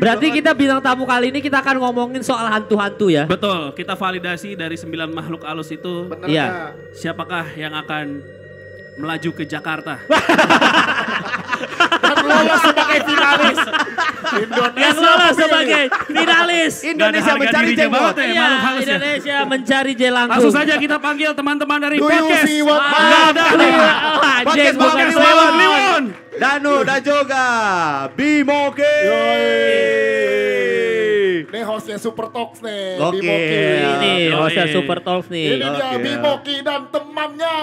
Berarti kita bintang tamu kali ini kita akan ngomongin soal hantu-hantu ya. Betul, kita validasi dari 9 makhluk halus itu. Bener Iya. nggak? Siapakah yang akan melaju ke Jakarta? Dan lolos sebagai finalis. Yang lolos sebagai finalis. Indonesia Nggak ada mencari harga diri jenggot. banget ya, Iya, makhluk halus ya. Indonesia mencari jelangkung. Langsung saja kita panggil teman-teman dari Do you podcast. see what my- Nggak ada. Anjing, Podcast bukan Malam Kliwon. Kliwon. Danu dan juga Bimoke. Ini hostnya Super Talks nih. Oke. Bimoki. Ini Oke. hostnya Super Talks Ini nih. dia Oke. Bimoki dan temannya.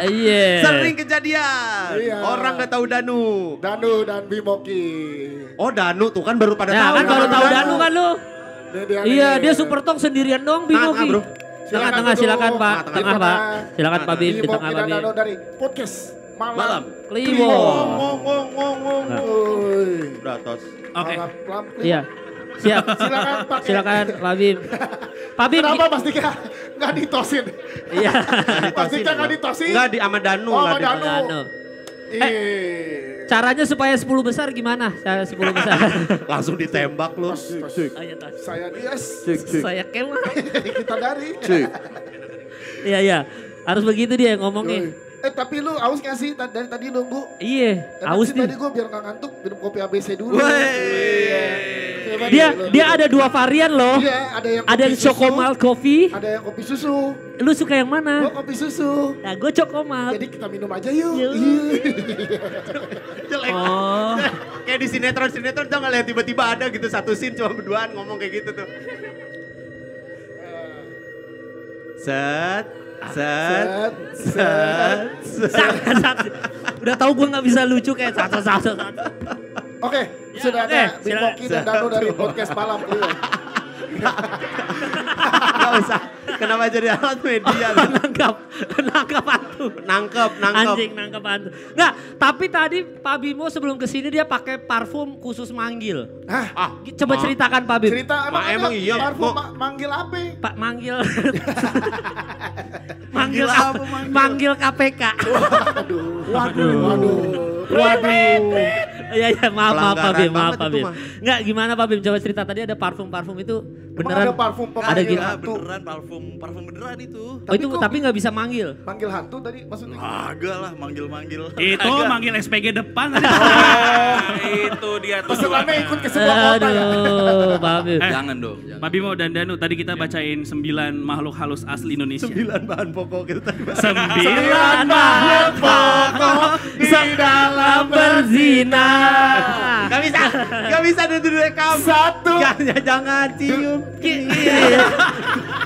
Iya. Sering kejadian. Iya. Orang gak tahu Danu. Danu dan Bimoki. Oh Danu tuh kan baru pada Ya tahu. kan baru tahu Danu. Danu kan lu. Iya, Dia Super Talk sendirian dong Bimoki. Bro. Tengah-tengah silakan Pak. Tengah, Tengah Pak. Silakan Pak Bim di Bimoki tengah Pak dan Bim. Danu dari podcast Malam Malam. Kliwon. Ngomong. Udah tos. Oke. Iya. Siap. Silakan Pak. Silakan Pak Bim. Pak Bim. Kenapa Mas Dika nggak ditosin? Iya. Mas Dika nggak ditosin? Enggak di sama Danu. Oh, nggak sama di- Danu. Danu. Ih. Caranya supaya 10 besar gimana? Cara 10 besar. Langsung ditembak lu. Ayo tas. Saya Dias. Saya kemal. Kita dari. Iya iya. Harus begitu dia ngomongnya. Tapi lu aus gak sih dari tadi nunggu? Iya, aus Tadi nih. gue biar gak ngantuk minum kopi ABC dulu. Wey. Iya. Coba Dia ada 2 varian loh. Iya, ada yang Ada yang kopi susu, Chocomal Coffee. ada yang kopi susu. Lu suka yang Gue mana? kopi susu. Nah, gue Chocomal. Jadi kita minum aja yuk. Yuk. Jelek. Oh, Kayak di sinetron tuh ngeliat tiba-tiba ada gitu satu scene cuma berduaan ngomong kayak gitu tuh. Set. Udah tahu gue nggak bisa lucu kayak satu. Oke, Ya, sudah oke, ada Bimoki dan Danu dari podcast Malam Kliwon. Gak usah. Kenapa jadi alat media? Nangkap hantu. Nangkep. Anjing nangkap hantu. Nggak, tapi tadi Pak Bimo sebelum kesini dia pakai parfum khusus manggil. Hah? Coba ceritakan Pak Bim. Cerita emang iya, parfum mau- manggil apa? Pak manggil. Manggil KPK. Waduh. Iya maaf Pak Bim, Pelanggaran maaf banget Pak itu Bim. mah. Nggak gimana Pak Bim, coba cerita tadi ada parfum itu Emang beneran ada parfum ada pemanggil gitu. hantu? Beneran parfum beneran itu. Oh itu tapi nggak bisa manggil. Manggil hantu tadi maksudnya? Agak lah manggil-manggil. itu manggil SPG depan tadi. Itu dia tuh. Pesenannya ikut ke sebuah kota ya? Aduh, Pak Bim. Jangan dong. Jangan. Pak Bimo dan Danu, tadi kita bacain 9 makhluk halus asli Indonesia. 9 bahan pokok kita tadi. 9 makhluk pokok di dalam berzina. Gak bisa direkam. Satu. Jangan cium.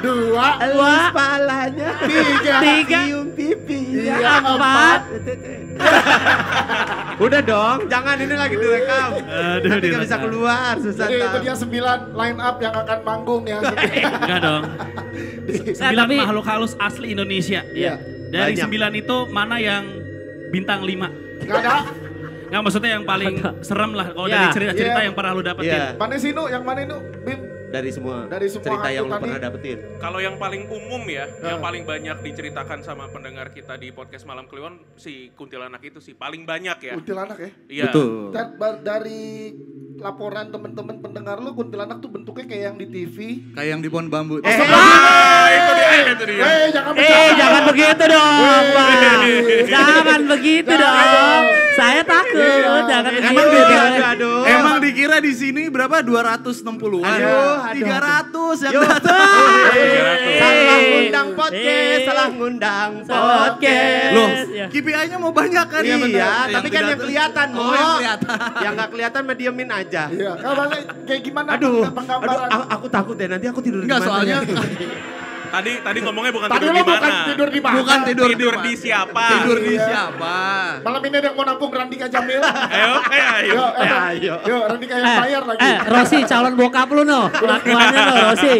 Dua. Elus palanya. Tiga. Cium pipi. Iya, empat. Udah dong, jangan ini lagi direkam. Aduh, Nanti gak bisa direkam. keluar, susah. Jadi itu ntar. dia 9 line up yang akan manggung ya. Enggak dong. 9 tapi- makhluk halus asli Indonesia. Iya. Dari Banyak. 9 itu mana yang bintang 5? Gak ada. Nggak, maksudnya yang paling serem lah. Kalau Ya. dari cerita-cerita Iya. yang pernah lu dapetin. Iya. Mana sih Nu? Yang mana Nu? Bim? Dari semua hantu cerita yang lu tadi. pernah dapetin. Kalau yang paling umum ya, yang paling banyak diceritakan sama pendengar kita di podcast Malam Kliwon, si kuntilanak itu sih paling banyak ya. Kuntilanak ya? Iya. Dan dari laporan teman-teman pendengar lu, kuntilanak tuh bentuknya kayak yang di TV. Kayak yang di pohon bambu. Itu dia. Jangan bercanda. Jangan begitu dong, Pak. Jangan begitu dong. Saya takut, jangan Emang begitu. Aduh. Emang dikira di sini berapa? 260-an. Aduh, 300 yang Yo. datang. Salah ngundang podcast, salah ngundang podcast. Loh, Ya. KPI-nya mau banyak kan? Iya, bener. tapi kan yang kelihatan, Mo. Oh, yang kelihatan. Yang gak kelihatan mah diemin aja. Iya, kalau kayak gimana Aduh, penggambaran? aku takut deh nanti aku tidur di Enggak, mana soalnya ya. Tadi ngomongnya bukan Tadi tidur lu di bukan mana. tidur di mana? bukan tidur Tidur mana? di siapa? Tidur di Iya. siapa? Malam ini ada yang mau nampung Randika Jamil. Ayo, ayo. Ayo. Yo, Randika yang bayar lagi. Rosi calon bokap lu no. Lakuannya no, Rosi.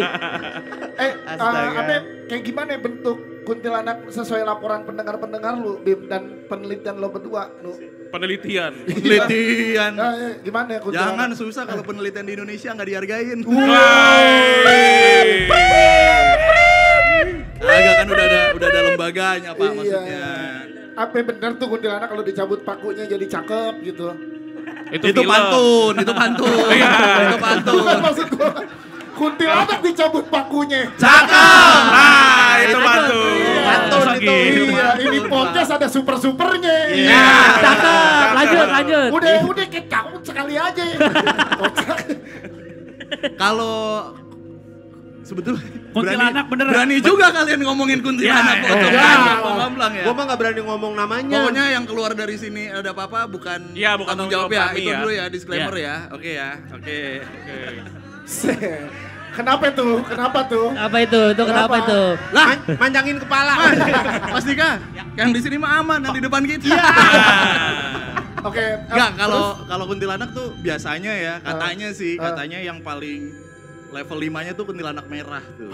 Astaga. Apa kayak gimana ya bentuk kuntilanak sesuai laporan pendengar-pendengar lu, Bim, dan penelitian lo berdua, Nu? Penelitian. Penelitian. Gimana ya kuntilanak? Jangan susah kalau penelitian di Indonesia nggak dihargain. Agak kan udah ada lembaganya Pak Iya. maksudnya. Apa bener tuh kuntilanak kalau dicabut pakunya jadi cakep gitu? Itu film. pantun, itu pantun. Iya. Itu pantun. Bukan maksud gua. Kuntilanak dicabut pakunya. Cakep. Ah, itu pantun. Pantun itu. Iya, ini podcast ada super-supernya. Iya, cakep. Lanjut. Udah kecabut sekali aja. Kalau sebetulnya Kuntilanak beneran. berani juga kalian ngomongin kuntilanak. Ya, Pocong. ya. Ngamblang ya. Gua mah gak berani ngomong namanya. Pokoknya yang keluar dari sini ada apa-apa bukan Iya, bukan tanggung jawab tanggung jawab ya. kami Itu ya. dulu ya disclaimer ya. Oke ya. Oke. Kenapa tuh? Apa itu? Itu kenapa Kenapa? itu? Lah, Manjangin kepala. Mas Dika, yang di sini mah aman, yang di depan kita. Oke. Enggak, kalau kuntilanak tuh biasanya ya, katanya sih, katanya yang paling level 5-nya tuh kuntilanak merah tuh.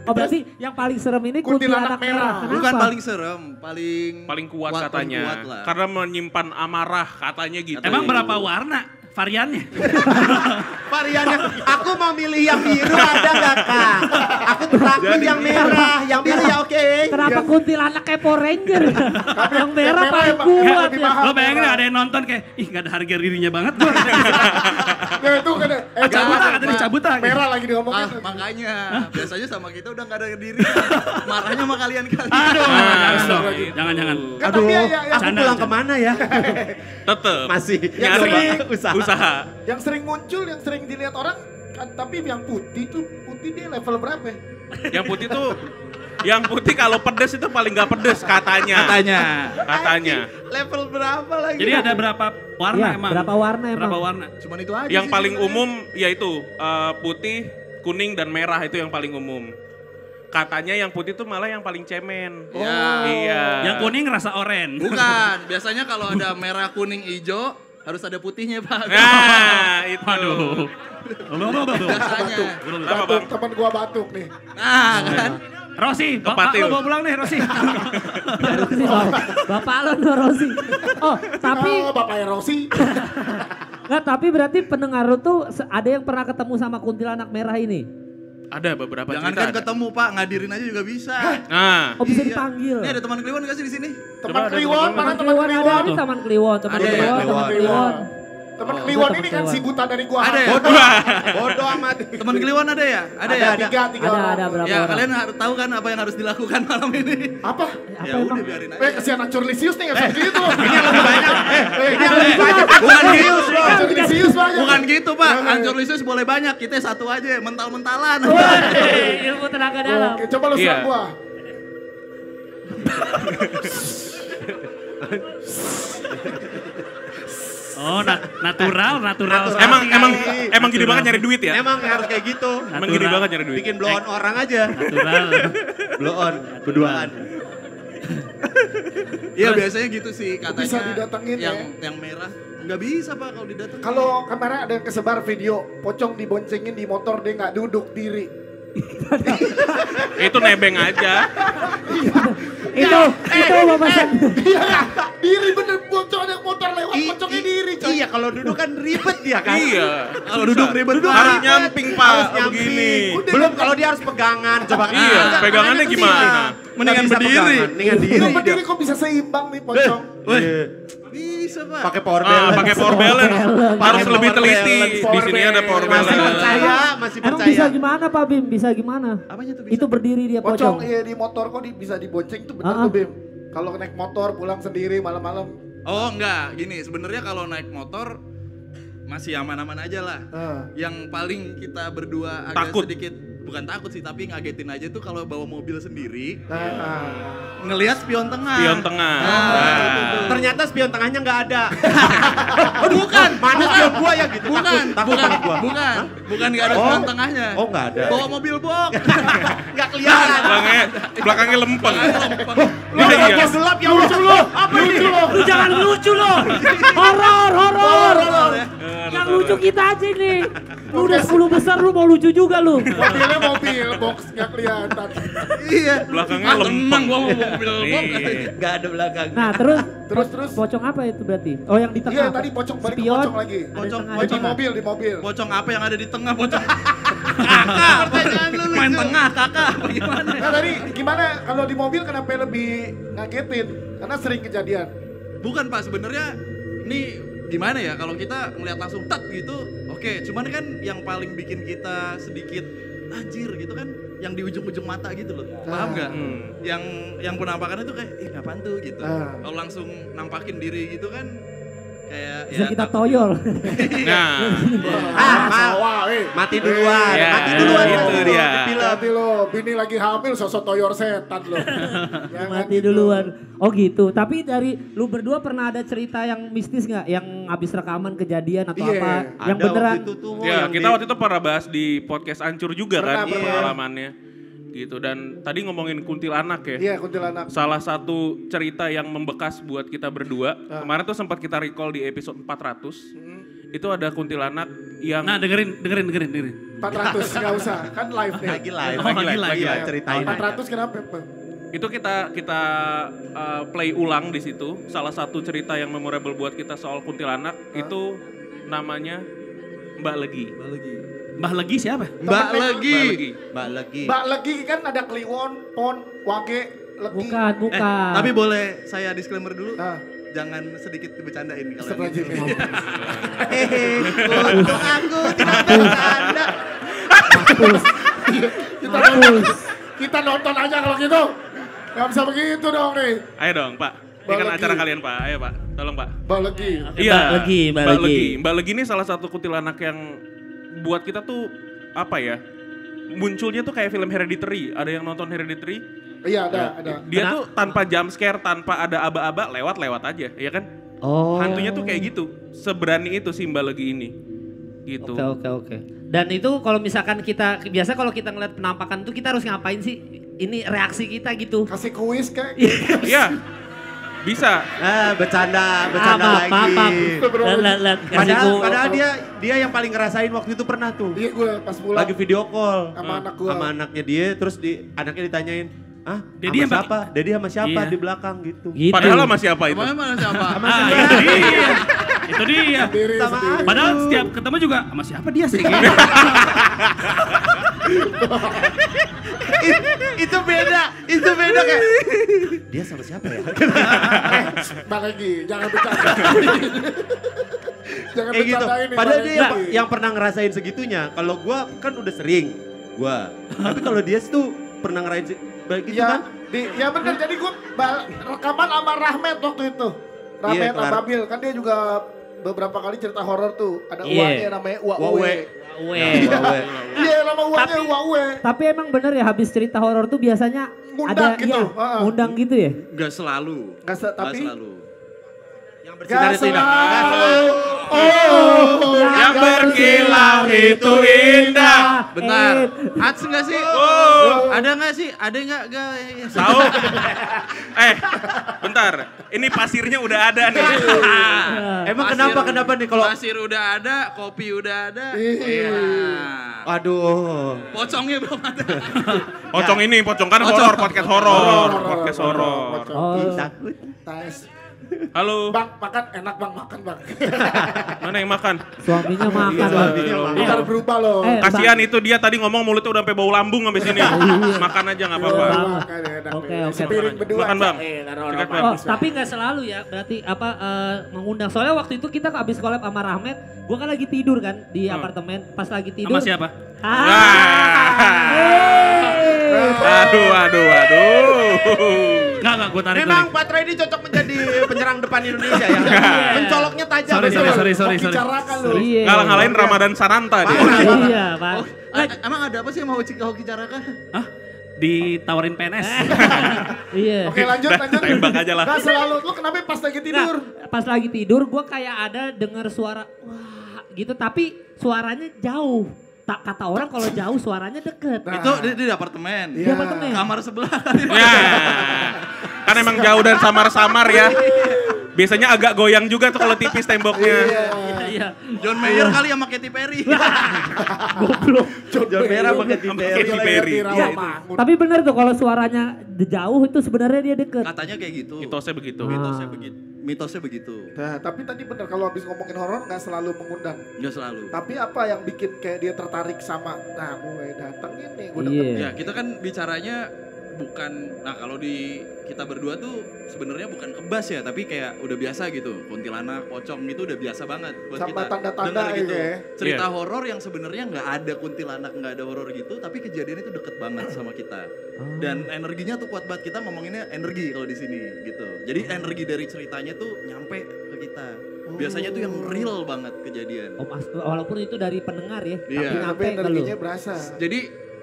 Oh berarti yang paling serem ini Kuntilanak kuntilanak merah. merah. Kenapa? Bukan paling serem, Paling kuat paling katanya. kuat lah. Karena menyimpan amarah katanya gitu. Emang berapa warna variannya? Variannya, aku mau milih yang biru ada gak kak? Aku takut yang merah, yang biru ya oke. Kenapa kuntilanak kayak Power Ranger? Yang merah paling emang kuat lebih ya. mahal. Lo bayangin ada yang nonton kayak, ih gak ada harga dirinya banget. Nah, itu kan. Cabut ah, katanya dicabut ah. Merah lagi diomongin. Makanya biasanya sama kita udah gak ada diri. Marahnya sama kalian-kalian. Aduh, jangan dong. Lagi. Jangan. Kan tapi ya, Aku Canda pulang aja. kemana ya? Tetep. Masih Nyari usaha. yang sering muncul, yang sering dilihat orang, kan, tapi yang putih dia level berapa? Yang putih kalau pedes itu paling gak pedes katanya. Katanya. Level berapa lagi? Jadi ada berapa warna Iya, emang? berapa warna emang? Berapa warna? Cuman itu aja Yang sih paling sebenarnya. umum yaitu putih, kuning dan merah itu yang paling umum. Katanya yang putih itu malah yang paling cemen. Iya. Yang kuning rasa oren. Bukan, biasanya kalau ada merah, kuning, hijau harus ada putihnya, Pak. Nah, itu. Waduh. Biasanya. Apa, Bang? Teman gua batuk nih. Nah, kan. Rosi, bapak Kepatil. lo bawa pulang nih Rosi. Rosi, Bapak lo no Rosi. Oh tapi Bapaknya Rosi. nggak, tapi berarti pendengar lu tuh ada yang pernah ketemu sama kuntilanak merah ini? Ada beberapa Jangan cerita. kan ada. ketemu, Pak, ngadirin aja juga bisa. Nah, Oh bisa Iya. dipanggil? Ini ada teman Kliwon gak sih di sini? Teman ada Kliwon, teman mana Teman teman Kliwon ada, Kliwon? ini teman Kliwon, teman Ada ya, Kliwon, teman Kliwon. Kliwon. Teman Oh, Kliwon gua ini teman kan si Kliwon. buta dari gua. Ada ya? Bodoh amat. Teman Kliwon ada ya? Ada ya? Tiga orang. Ada berapa Ya, orang? kalian harus tahu kan apa yang harus dilakukan malam ini. Apa? Apa Ya emang? udah biarin aja. Kesian Ancur Lisius nih, nggak bisa gitu. Ini yang lebih banyak. Ini yang lebih banyak. Bukan gitu, Ancur Lisius banyak. Bukan gitu, Pak. Jangan. Ancur Lisius boleh banyak, kita satu aja, mental-mentalan. Woi, ilmu tenaga dalam. Oke, coba lu serang Iya. gua. Oh, natural. emang gini banget nyari duit ya? Emang harus kayak gitu. Emang gini banget nyari duit. Bikin blow on orang aja. Natural. Blow on, berduaan. Iya, biasanya gitu sih katanya. Bisa didatengin ya? Yang merah nggak bisa, Pak, kalau didatengin. Kalau kemarin ada yang kesebar video, pocong diboncengin di motor dia nggak duduk diri. Itu nebeng aja. Itu Bapak San. Iya, diri bener pocong ada motor lewat, pocongnya diri. coy. Iya, kalau duduk kan ribet ya kan? Iya. Kalau duduk ribet Harus banget. nyamping, Pak. Harus nyamping. Begini. Belum kalau dia harus pegangan, coba. Iya, pegangannya gimana? Mendingan Nggak bisa berdiri. pegangan, Mendingan diri. Itu berdiri kok bisa seimbang nih pocong. Bisa, Pak. Pakai power balance. Pakai power balance. Harus Pakai lebih power teliti. balance. Di sini ada power Masih balance. percaya, masih Emang percaya. bisa gimana Pak Bim? Bisa gimana? Apanya tuh bisa? Itu berdiri dia Pocong pocong. iya di motor kok bisa dibonceng itu bener Ah, ah. tuh Bim. Kalau naik motor pulang sendiri malam-malam. Oh, enggak. Gini, sebenarnya kalau naik motor masih aman-aman aja lah. Yang paling kita berdua agak Takut. sedikit, bukan takut sih, tapi ngagetin aja tuh kalau bawa mobil sendiri, Nah, ngelihat spion tengah. Spion tengah. Ternyata spion tengahnya nggak ada. Bukan, Mana spion gua ya gitu? bukan, Takut bukan, gua. bukan nggak ada spion tengahnya. Oh, nggak ada. Bawa mobil box. Nggak kelihatan. Belakangnya lempeng. Lu Iya, iya. apa gelap ya lucu lu. Apa lucu lu? Lu jangan lucu lo. Horor. ya. Yang lucu kita aja nih. Lu udah 10 besar lu mau lucu juga lu. Mobilnya mobil box nggak kelihatan. Iya. Belakangnya Ah, lempeng. tenang, gua mau mobil box. Iya. Nggak ada belakang. Nah Terus. pocong apa itu berarti? Oh yang di tengah. Iya tadi pocong balik ke Spion. pocong lagi. Ada Pocong, tengah, Oh, ada di tengah. mobil. Pocong apa yang ada di tengah, pocong? Kakak, pertanyaan lu main tengah, kakak. Bagaimana? Nah tadi gimana kalau di mobil kenapa lebih ngagetin? Karena sering kejadian. Bukan, Pak, sebenarnya ini gimana ya kalau kita ngeliat langsung tet gitu, oke. Cuman kan yang paling bikin kita sedikit anjir gitu kan, yang di ujung-ujung mata gitu loh, paham nggak? Yang penampakannya tuh kayak, apaan tuh gitu. Kalau langsung nampakin diri gitu kan, kayak Bisa kita toyol. Nah, Mati duluan. Ya, Mati duluan. itu dia. Hati lo, bini lagi hamil sosok toyor setan lo. Mati duluan. Oh gitu. Tapi dari lu berdua pernah ada cerita yang mistis nggak? Yang habis rekaman kejadian atau Iya. apa? Yang Ada beneran? waktu itu tuh, ya kita waktu itu pernah bahas di podcast Ancur juga kan Pernah. pengalamannya. Gitu, dan tadi ngomongin kuntilanak ya. Iya, kuntilanak. Salah satu cerita yang membekas buat kita berdua, kemarin tuh sempat kita recall di episode 400, itu ada kuntilanak yang... Nah, dengerin. 400 nggak usah, kan live nih. Lagi live. Oh, lagi live. Lagi live ceritain. 400 kenapa? Bang? Itu kita play ulang di situ. Salah satu cerita yang memorable buat kita soal kuntilanak itu namanya Mbak Legi. Mbah Legi siapa? Mbak Legi. Mbak Legi. Mbak Legi kan ada Kliwon, Pon, Wage, Legi. Bukan. Tapi boleh saya disclaimer dulu? Nah, jangan sedikit dibercandain kalau Astagfirullahaladzim. gitu. Hehe, untung aku tidak bercanda. Kita nonton aja kalau gitu. Gak bisa begitu dong nih. Ayo dong Pak, ini Mbak kan Legi. acara kalian Pak, ayo Pak, tolong Pak. Mbak Legi. Iya, Mbak Legi. Mbak Legi ini salah satu kuntilanak yang buat kita tuh apa ya? Munculnya tuh kayak film Hereditary. Ada yang nonton Hereditary? Iya, ada. Dia tuh tanpa jump scare, tanpa ada aba-aba, lewat aja, ya kan? Oh. Hantunya tuh kayak gitu. Seberani itu si Mbak Legi ini. Gitu. Oke. Dan itu kalau misalkan biasa kalau kita ngeliat penampakan tuh kita harus ngapain sih? Ini reaksi kita gitu. Kasih kuis kayak. Iya. Bisa. Bercanda Maaf. lagi. Lihat Padahal dia yang paling ngerasain waktu itu pernah tuh. Iya, gue pas pulang Lagi video call sama anak gue. sama anaknya dia, terus anaknya ditanyain, Dedi sama apa? siapa? Dedi sama siapa Iya. di belakang gitu. Gitu. Padahal sama siapa itu? Emangnya mana siapa? Itu dia. Sendiri. Padahal setiap ketemu juga sama siapa dia sih? Itu beda kayak. Dia sama siapa ya? Mbak Legi, jangan bercanda. Jangan Kayak gitu. bercandain nih. Padahal Mbak dia Legi. yang pernah ngerasain segitunya. Kalau gua kan udah sering. Tapi kalau dia tuh pernah ngerasain baik gitu kan. Ya bener, jadi gue rekaman sama Rahmat waktu itu. Rahmat kelar. Ababil, kan dia juga beberapa kali cerita horor tuh. Ada Iya. uangnya namanya Uwe. Iya, nama uangnya Uwe. Tapi emang bener ya habis cerita horor tuh biasanya Ngundang ada gitu, ngundang gitu ya? Gak selalu. Tapi selalu. Yang gak bersinar itu indah. selalu. Yang berkilau itu indah. Bentar. Ats nggak sih? Ada nggak sih? Ada nggak guys? Tahu? Bentar. Ini pasirnya udah ada nih. Emang kenapa nih kalau Pasir udah ada, kopi udah ada. Iya. aduh. Pocongnya belum ada. Pocong kan horor, podcast horor. Oh. Takut. Tes. Halo, Bang, makan enak bang, makan bang. mana yang makan? Suaminya makan. Suaminya Bang. Ntar berubah loh. Kasihan itu dia tadi ngomong mulutnya udah sampai bau lambung sampai sini. Makan aja nggak apa-apa. Makan enak. Oke, nih. oke. Sepiring berdua. Makan, Bang. Sikat, Oh, tapi nggak selalu ya. Berarti mengundang. Soalnya waktu itu kita habis collab sama Rahmat, gua kan lagi tidur kan di apartemen. Pas lagi tidur. Sama siapa? Aduh. Enggak, gue tarik. Memang Patra ini cocok menjadi penyerang depan Indonesia ya. Mencoloknya tajam. Sorry. Bicarakan lu. Iya. Ngalah-ngalahin Ramadan Sananta dia. Iya, Pak. Emang ada apa sih mau Hoki Caraka? Hah? Ditawarin PNS. Iya. Oke lanjut. Tembak aja lah. Gak selalu, lu kenapa pas lagi tidur? Nah, pas lagi tidur gua kayak ada dengar suara wah gitu tapi suaranya jauh. Tak kata orang kalau jauh suaranya deket. Itu di apartemen. Di apartemen. Kamar sebelah. Ya. Kan emang jauh dan samar-samar ya. Biasanya agak goyang juga tuh kalau tipis temboknya. Iya. John Mayer kali sama Katy Perry. Goblok. John Merah pakai Katy Perry. Iya, Tapi bener tuh kalau suaranya jauh itu sebenarnya dia deket. Katanya kayak gitu. Mitosnya begitu. Mitosnya begitu. Nah, tapi tadi bener kalau habis ngomongin horor nggak selalu mengundang. Nggak selalu. Tapi apa yang bikin kayak dia tertarik sama, nah gue datang ini, gue Iya. Ya kita kan bicaranya bukan, nah kalau di kita berdua tuh sebenarnya bukan kebas ya, tapi kayak udah biasa gitu. Kuntilanak, pocong gitu udah biasa banget buat Sama kita tanda-tanda denger gitu. ya. Cerita Iya. horor yang sebenarnya nggak ada kuntilanak, nggak ada horor gitu, tapi kejadian itu deket banget sama kita. Dan energinya tuh kuat banget, kita ngomonginnya energi kalau di sini gitu. Jadi energi dari ceritanya tuh nyampe ke kita. Biasanya tuh yang real banget kejadian. Walaupun itu dari pendengar ya, Iya. tapi Tapi nyampe ke lu. energinya berasa. Jadi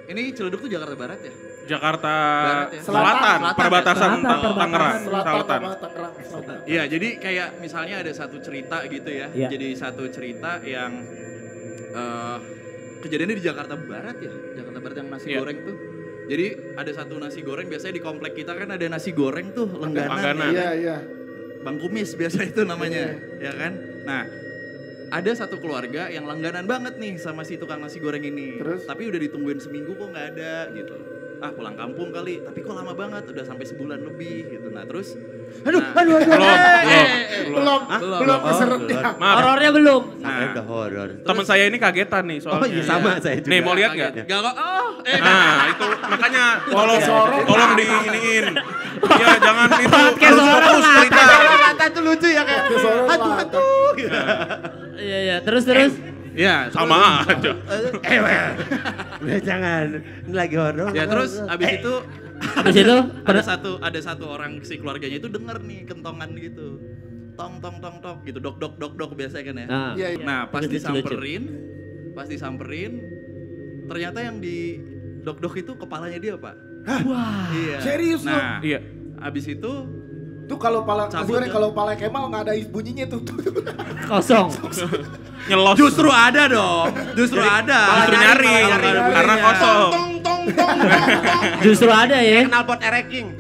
ini Ciledug tuh Jakarta Barat ya? Jakarta Barat ya? Selatan, Selatan. perbatasan Selatan, perbatasan. Tangerang, Selatan Selatan. sama Tangerang. Selatan. Iya, jadi kayak misalnya ada satu cerita gitu ya. Iya. Jadi satu cerita yang kejadiannya di Jakarta Barat ya. Jakarta Barat yang nasi Iya. goreng tuh. Jadi ada satu nasi goreng, biasanya di komplek kita kan ada nasi goreng tuh langganan. Langganan. Iya, iya. Bang Kumis biasa itu namanya, ya kan? Nah, ada satu keluarga yang langganan banget nih sama si tukang nasi goreng ini. Terus? Tapi udah ditungguin seminggu kok nggak ada gitu. Ah pulang kampung kali, tapi kok lama banget, udah sampai sebulan lebih gitu. Nah terus, Aduh, nah, aduh. Belum keserutnya. Maaf, Horornya belum. Sampai udah horor. teman saya ini kagetan nih soalnya. Oh iya sama saya juga. Nih mau lihat nggak? Gak kok, Nah itu makanya tolong diiniin. Ya jangan itu Kayak harus seorang fokus mata. cerita. Mata tuh lucu ya kayak. Aduh. Iya iya, terus. Ya, Sama aja. Udah jangan. Ini lagi horor. Ya terus abis itu Habis itu ada satu orang si keluarganya itu denger nih kentongan gitu. Tong gitu, dok biasa kan ya. Nah, Iya, iya. Nah, pas Lucu-lucu. disamperin, ternyata yang di dok itu kepalanya dia, Pak. wah. Iya. Serius lu? Nah, Iya. abis itu Tuh kalau pala Cabut goreng ya? kalau pala Kemal nggak ada bunyinya tuh. Kosong. Nyelos. justru ada dong, justru ada. Justru nyari karena kosong. Tong. Justru ada ya. Kenal pot ereking.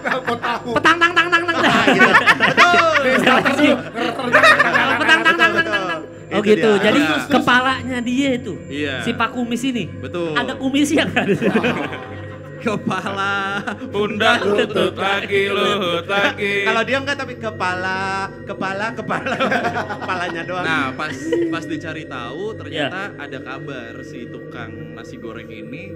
Telepon tahu. Petang tang. Petang. Oh Itu gitu. dia. Jadi Nah. kepalanya dia itu. Iya. Si Pak Kumis ini. Betul. Ada kumisnya kan? Kepala. Pundak lutut lagi. Kalau dia enggak tapi kepala. Kepalanya doang. Nah, pas dicari tahu ternyata ada kabar si tukang nasi goreng ini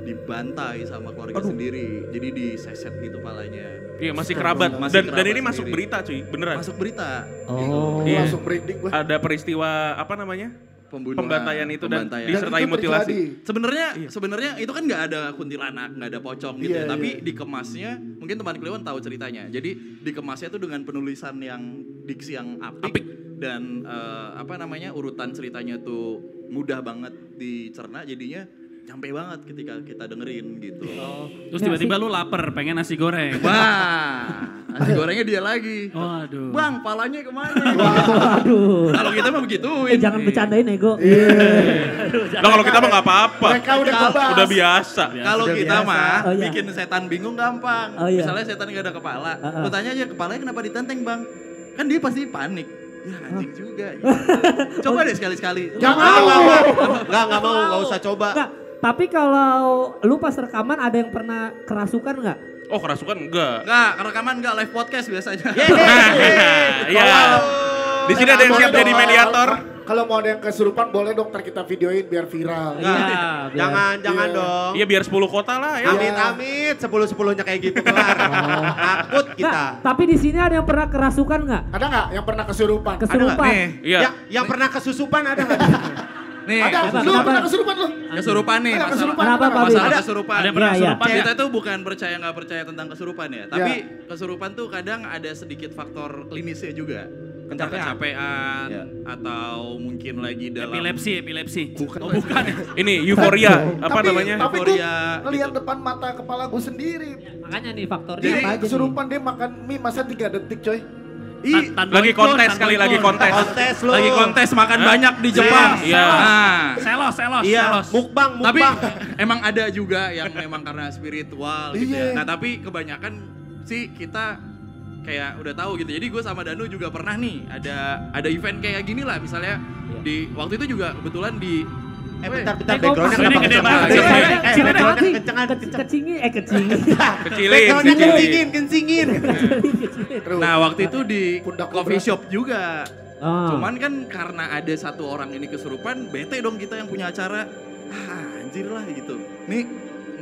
dibantai sama keluarga sendiri. Jadi diseset gitu palanya. Iya masih kerabat. Masih Dan kerabat ini masuk sendiri. berita cuy, beneran. Masuk berita. Oh. Iya. Langsung merinding gua. Ada peristiwa apa namanya? Pembunuhan. Pembantaian itu dan Pembantaian. disertai itu mutilasi. terjadi. Sebenarnya itu kan nggak ada kuntilanak, nggak ada pocong gitu Iya, ya. Tapi iya. dikemasnya, mungkin teman Kliwon tahu ceritanya. Jadi dikemasnya tuh dengan penulisan yang diksi yang apik. Dan urutan ceritanya tuh mudah banget dicerna. Jadinya nyampe banget ketika kita dengerin gitu. Terus tiba-tiba lu lapar, pengen nasi goreng. Wah, nasi gorengnya dia lagi. Waduh. Bang, palanya kemana? Aduh. Kalau kita mah begituin. Jangan bercandain ego. Nah kalau kita mah nggak apa-apa. Mereka udah kebas. Udah biasa. Kalau Udah kita biasa. mah Oh, iya. bikin setan bingung gampang. Oh, iya. Misalnya setan gak ada kepala, Heeh. lu tanya aja kepalanya kenapa ditenteng bang? Kan dia pasti panik. Ya anjing juga. Coba deh sekali-sekali. Enggak mau, enggak usah coba. Enggak, tapi kalau lu pas rekaman ada yang pernah kerasukan nggak? Oh kerasukan enggak. Enggak, rekaman enggak live podcast biasanya. Iya. Di sini ada yang siap jadi mediator. Kalau mau ada yang kesurupan boleh dokter kita videoin biar viral. Iya, Jangan Iya. dong. Iya biar 10 kota lah ya. Amit, 10-10-nya kayak gitu kelar. Takut kita. Nggak, tapi di sini ada yang pernah kerasukan nggak? Ada nggak yang pernah kesurupan? Kesurupan. Nih, Iya. Yang pernah kesusupan ada nggak? nih. Ada. Lu Kenapa? pernah kesurupan lu? Kesurupan nih, Ada masalah, kesurupan. Kenapa, kenapa? Pak Bim? masalah kesurupan. Ada yang pernah Iya, iya. kesurupan ya? Kita tuh bukan percaya nggak percaya tentang kesurupan ya, tapi kesurupan tuh kadang ada sedikit faktor klinisnya juga. Entah kecapean Iya. atau mungkin lagi dalam Epilepsi. Bukan. Oh bukan ya? Ini euforia apa Tapi- namanya? Tapi gue Euforia, ngeliat depan mata kepala gue sendiri. Makanya nih faktornya Jadi apa aja nih? kesurupan dia makan mie masa 3 detik coy. Ih, Lagi kontes kali lagi kontes. Kontes lu. lagi kontes makan banyak di Jepang. Iya. Nah, Selos. Iya, mukbang. tapi emang ada juga yang memang karena spiritual gitu ya. Iya. Nah, tapi kebanyakan sih kita kayak udah tahu gitu. Jadi gue sama Danu juga pernah nih ada event kayak gini lah misalnya di waktu itu juga kebetulan di bentar, Ini backgroundnya kenapa gede kenceng banget. banget? Kecilin Backgroundnya banget sih. kencengan. Kecingin. Kecilin. Backgroundnya kecilin. kencingin. Nah, waktu itu di Pundak coffee gua shop juga. Oh. Cuman kan karena ada satu orang ini kesurupan, bete dong kita yang punya acara. Anjir lah gitu. Nih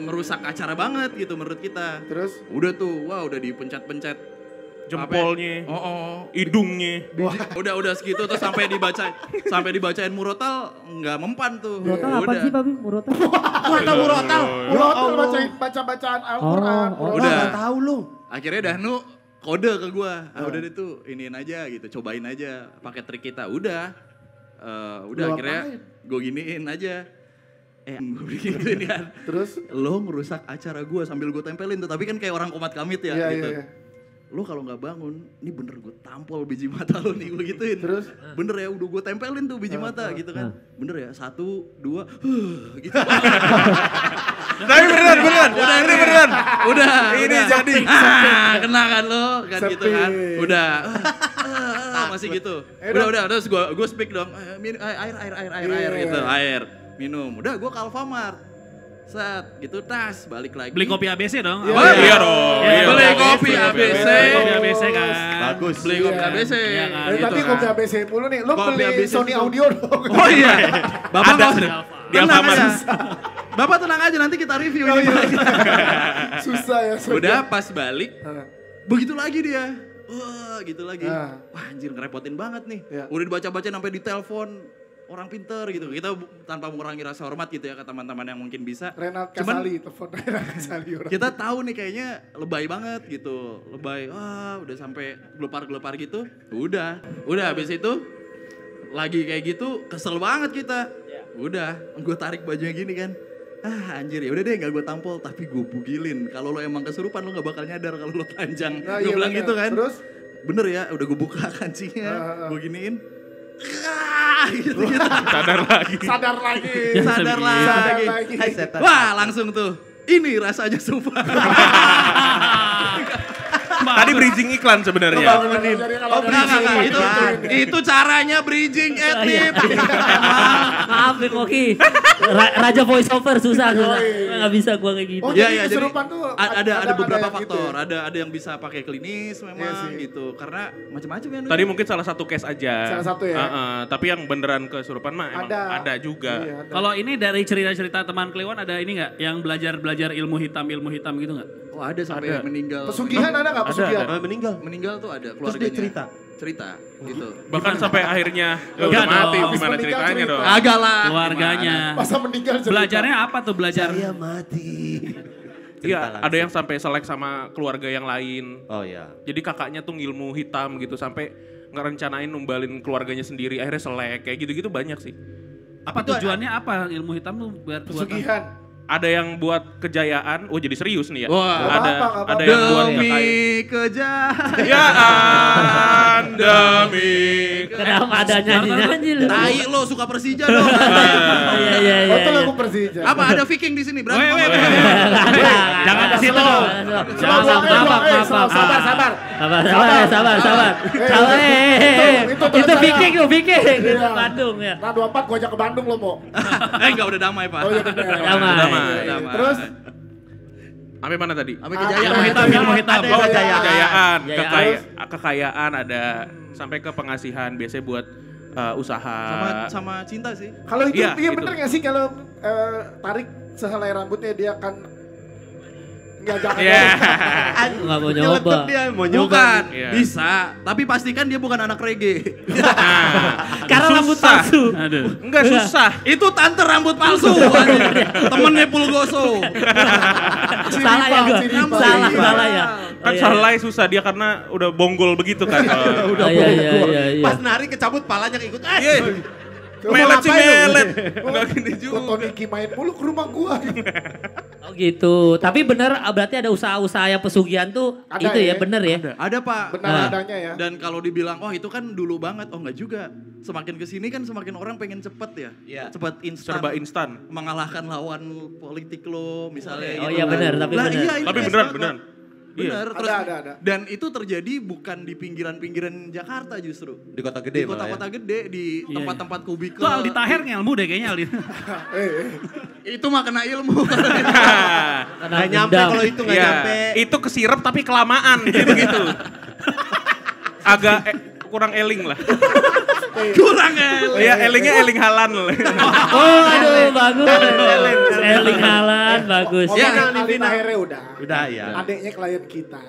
ngerusak acara banget gitu menurut kita. Terus? Udah tuh, wah udah dipencet-pencet Jempolnya, Oh, hidungnya. udah segitu terus sampai dibacain murotal nggak mempan tuh. Murotal apa Udah. sih, Papi? Murotal? Gua tahu murotal. Murotal bacaan Al-Quran. Oh, Udah enggak tahu lu. Akhirnya Dahnu kode ke gua. Udah deh tuh, iniin aja gitu, cobain aja pakai trik kita. Udah Lu akhirnya gue giniin aja. Gue giniin kan. Terus? Lo merusak acara gua sambil gue tempelin tuh, tapi kan kayak orang komat kamit ya Iya, gitu. iya. Lo kalau nggak bangun, ini bener gue tampol biji mata lo nih, gue gituin. Terus? Bener ya, udah gue tempelin tuh biji mata gitu kan. Bener ya, 1, 2, gitu. Tapi beneran. Ini beneran. Udah. jadi. Kena kan lo, kan gitu kan. Sepi. Udah. Masih gitu. Udah, terus gue speak dong. Air gitu, air. Minum. Udah, gue ke Alfamart. Set, gitu tas, balik lagi. Beli kopi ABC dong. Iya, Awalnya. Iya dong. Iya, Beli iya, kopi iya, ABC. Kopi ABC kan. Bagus. Beli kopi ABC. Iya kan. gitu Tapi kan. kopi ABC mulu nih. Lu Kopi beli ABC Sony itu. Audio dong. Oh iya. Bapak Ada nggak usah. di Tenang Alfamart. aja. Bapak tenang aja, nanti kita review ini. Susah ya. susah. Udah pas balik, Ah. begitu lagi dia. Wah, gitu lagi. Ah. Wah, anjir ngerepotin banget nih. Ya. Udah dibaca-bacain sampai ditelepon orang pinter gitu. Kita tanpa mengurangi rasa hormat gitu ya ke teman-teman yang mungkin bisa. Renat Cuman Kasali, telepon Renat Kasali orang. kita tahu nih kayaknya lebay banget gitu. Lebay, wah udah sampai gelepar-gelepar gitu. Udah habis itu lagi kayak gitu kesel banget kita. Udah, gue tarik bajunya gini kan. Anjir ya udah deh nggak gue tampol tapi gue bugilin. Kalau lo emang kesurupan lo nggak bakal nyadar kalau lo telanjang. Nah, Gue iya bilang bener. gitu kan. Terus? Bener ya, udah gue buka kancingnya, gue giniin. Gitu. Sadar lagi. Sadar lagi. Sadar Sadar lagi. lagi. Hai setan. Wah langsung tuh. Ini rasanya sofa. Tadi bridging iklan sebenarnya. Jadi kalau dari Enggak, sini, itu caranya bridging etnip. Maaf nih Koki. Raja voice over susah. Yoi. Nggak bisa gua kayak gitu. Oh, Iya, jadi iya, kesurupan tuh ada beberapa yang gitu faktor. ya? Ada yang bisa pakai klinis memang Iya sih. gitu. Karena macam-macam ya. Tadi mungkin salah satu case aja. Salah satu ya? Tapi yang beneran kesurupan mah emang ada juga. Iya, ada. Kalau ini dari cerita-cerita teman Kliwon ada ini nggak yang belajar ilmu hitam gitu nggak? Oh ada sampai Ada. meninggal. Pesugihan ada nggak pesugihan? Meninggal. Meninggal tuh ada Terus dia keluarganya. cerita. Cerita gitu. Bahkan sampai akhirnya Enggak udah mati dong. gimana Habis ceritanya meninggal dong. Agak lah. Keluarganya. Masa meninggal cerita? Belajarnya apa tuh belajar? Saya mati. Iya, ada yang sampai selek sama keluarga yang lain. Oh iya. Jadi kakaknya tuh ngilmu hitam gitu sampai ngerencanain numbalin keluarganya sendiri akhirnya selek kayak gitu-gitu banyak sih. Apa tujuannya apa ilmu hitam tuh buat Pesugihan. Ada yang buat kejayaan, jadi serius nih ya. Wah. ada Nggak apa-apa, ada yang buat Demi kekayaan. kejayaan. Demi Kenapa ada nyanyi-nyanyi lu? Tai lo suka Persija dong. Iya, iya, Oh iya. itu lagu Persija. Apa ada Viking di sini? Berantem. Weh, apa? Jangan ke situ dong. Sabar. Sabar. Sabar. Itu Viking lu, Viking. Iya. Bandung ya. Nah 24 gua ajak ke Bandung lo mau. Enggak udah damai, Pak. Oh iya bener. Damai. Damai. Terus? Sampai mana tadi? Sampai Ah, kejayaan. ilmu hitam. Ada Oh, kejayaan. kekayaan, Kejayaan. kekayaan ada sampai ke pengasihan biasanya buat usaha. Sama cinta sih. Kalau itu Iya, iya itu. bener nggak sih kalau tarik sehelai rambutnya dia akan nggak jangan. Iya. Nggak mau Nyeletuk nyoba. dia mau nyoba. Bukan, Iya. bisa. Tapi pastikan dia bukan anak reggae. Nah, Karena rambut susah. palsu. Aduh. Enggak susah. Itu tante rambut palsu. anjing. Temennya Pulgoso. Salah ya gua. Ciripa. Salah ya. Kan salai susah dia karena udah bonggol begitu kan. Oh, iya. Pas nari kecabut palanya ikut. Iya. Lu mau Melet sih ngapain lu? melet. Enggak gini Gua juga. Tony Ki main mulu ke rumah gua. Oh gitu. Tapi bener berarti ada usaha-usaha yang pesugihan tuh Ada itu ya, ya? bener ya. Ada, Pak. Benar adanya ya. Dan kalau dibilang, oh itu kan dulu banget. Oh enggak juga. Semakin kesini kan semakin orang pengen cepet ya. Iya. Cepet instan. Serba instan. Mengalahkan lawan politik lo misalnya. Oh gitu iya kan. benar, tapi Lah, benar. iya, ini Tapi fast beneran, banget. beneran. Bener, Iya. terus Ada. dan itu terjadi bukan di pinggiran-pinggiran Jakarta justru. Di kota Di gede malah ya. kota-kota gede, di tempat-tempat kubikel. Tuh Aldi Taher ngelmu deh kayaknya Aldi. Itu mah kena ilmu. Karena Nggak nyampe dendam. kalau itu nggak Iya, nyampe. itu kesirep tapi kelamaan jadi begitu. Agak kurang eling lah. Kurang eling. Iya, elingnya eling halan loh. Oh, aduh bagus. Eling Halan bagus. Ngomongin Ya, Aldi Taher udah. Udah ya. Adeknya klien kita.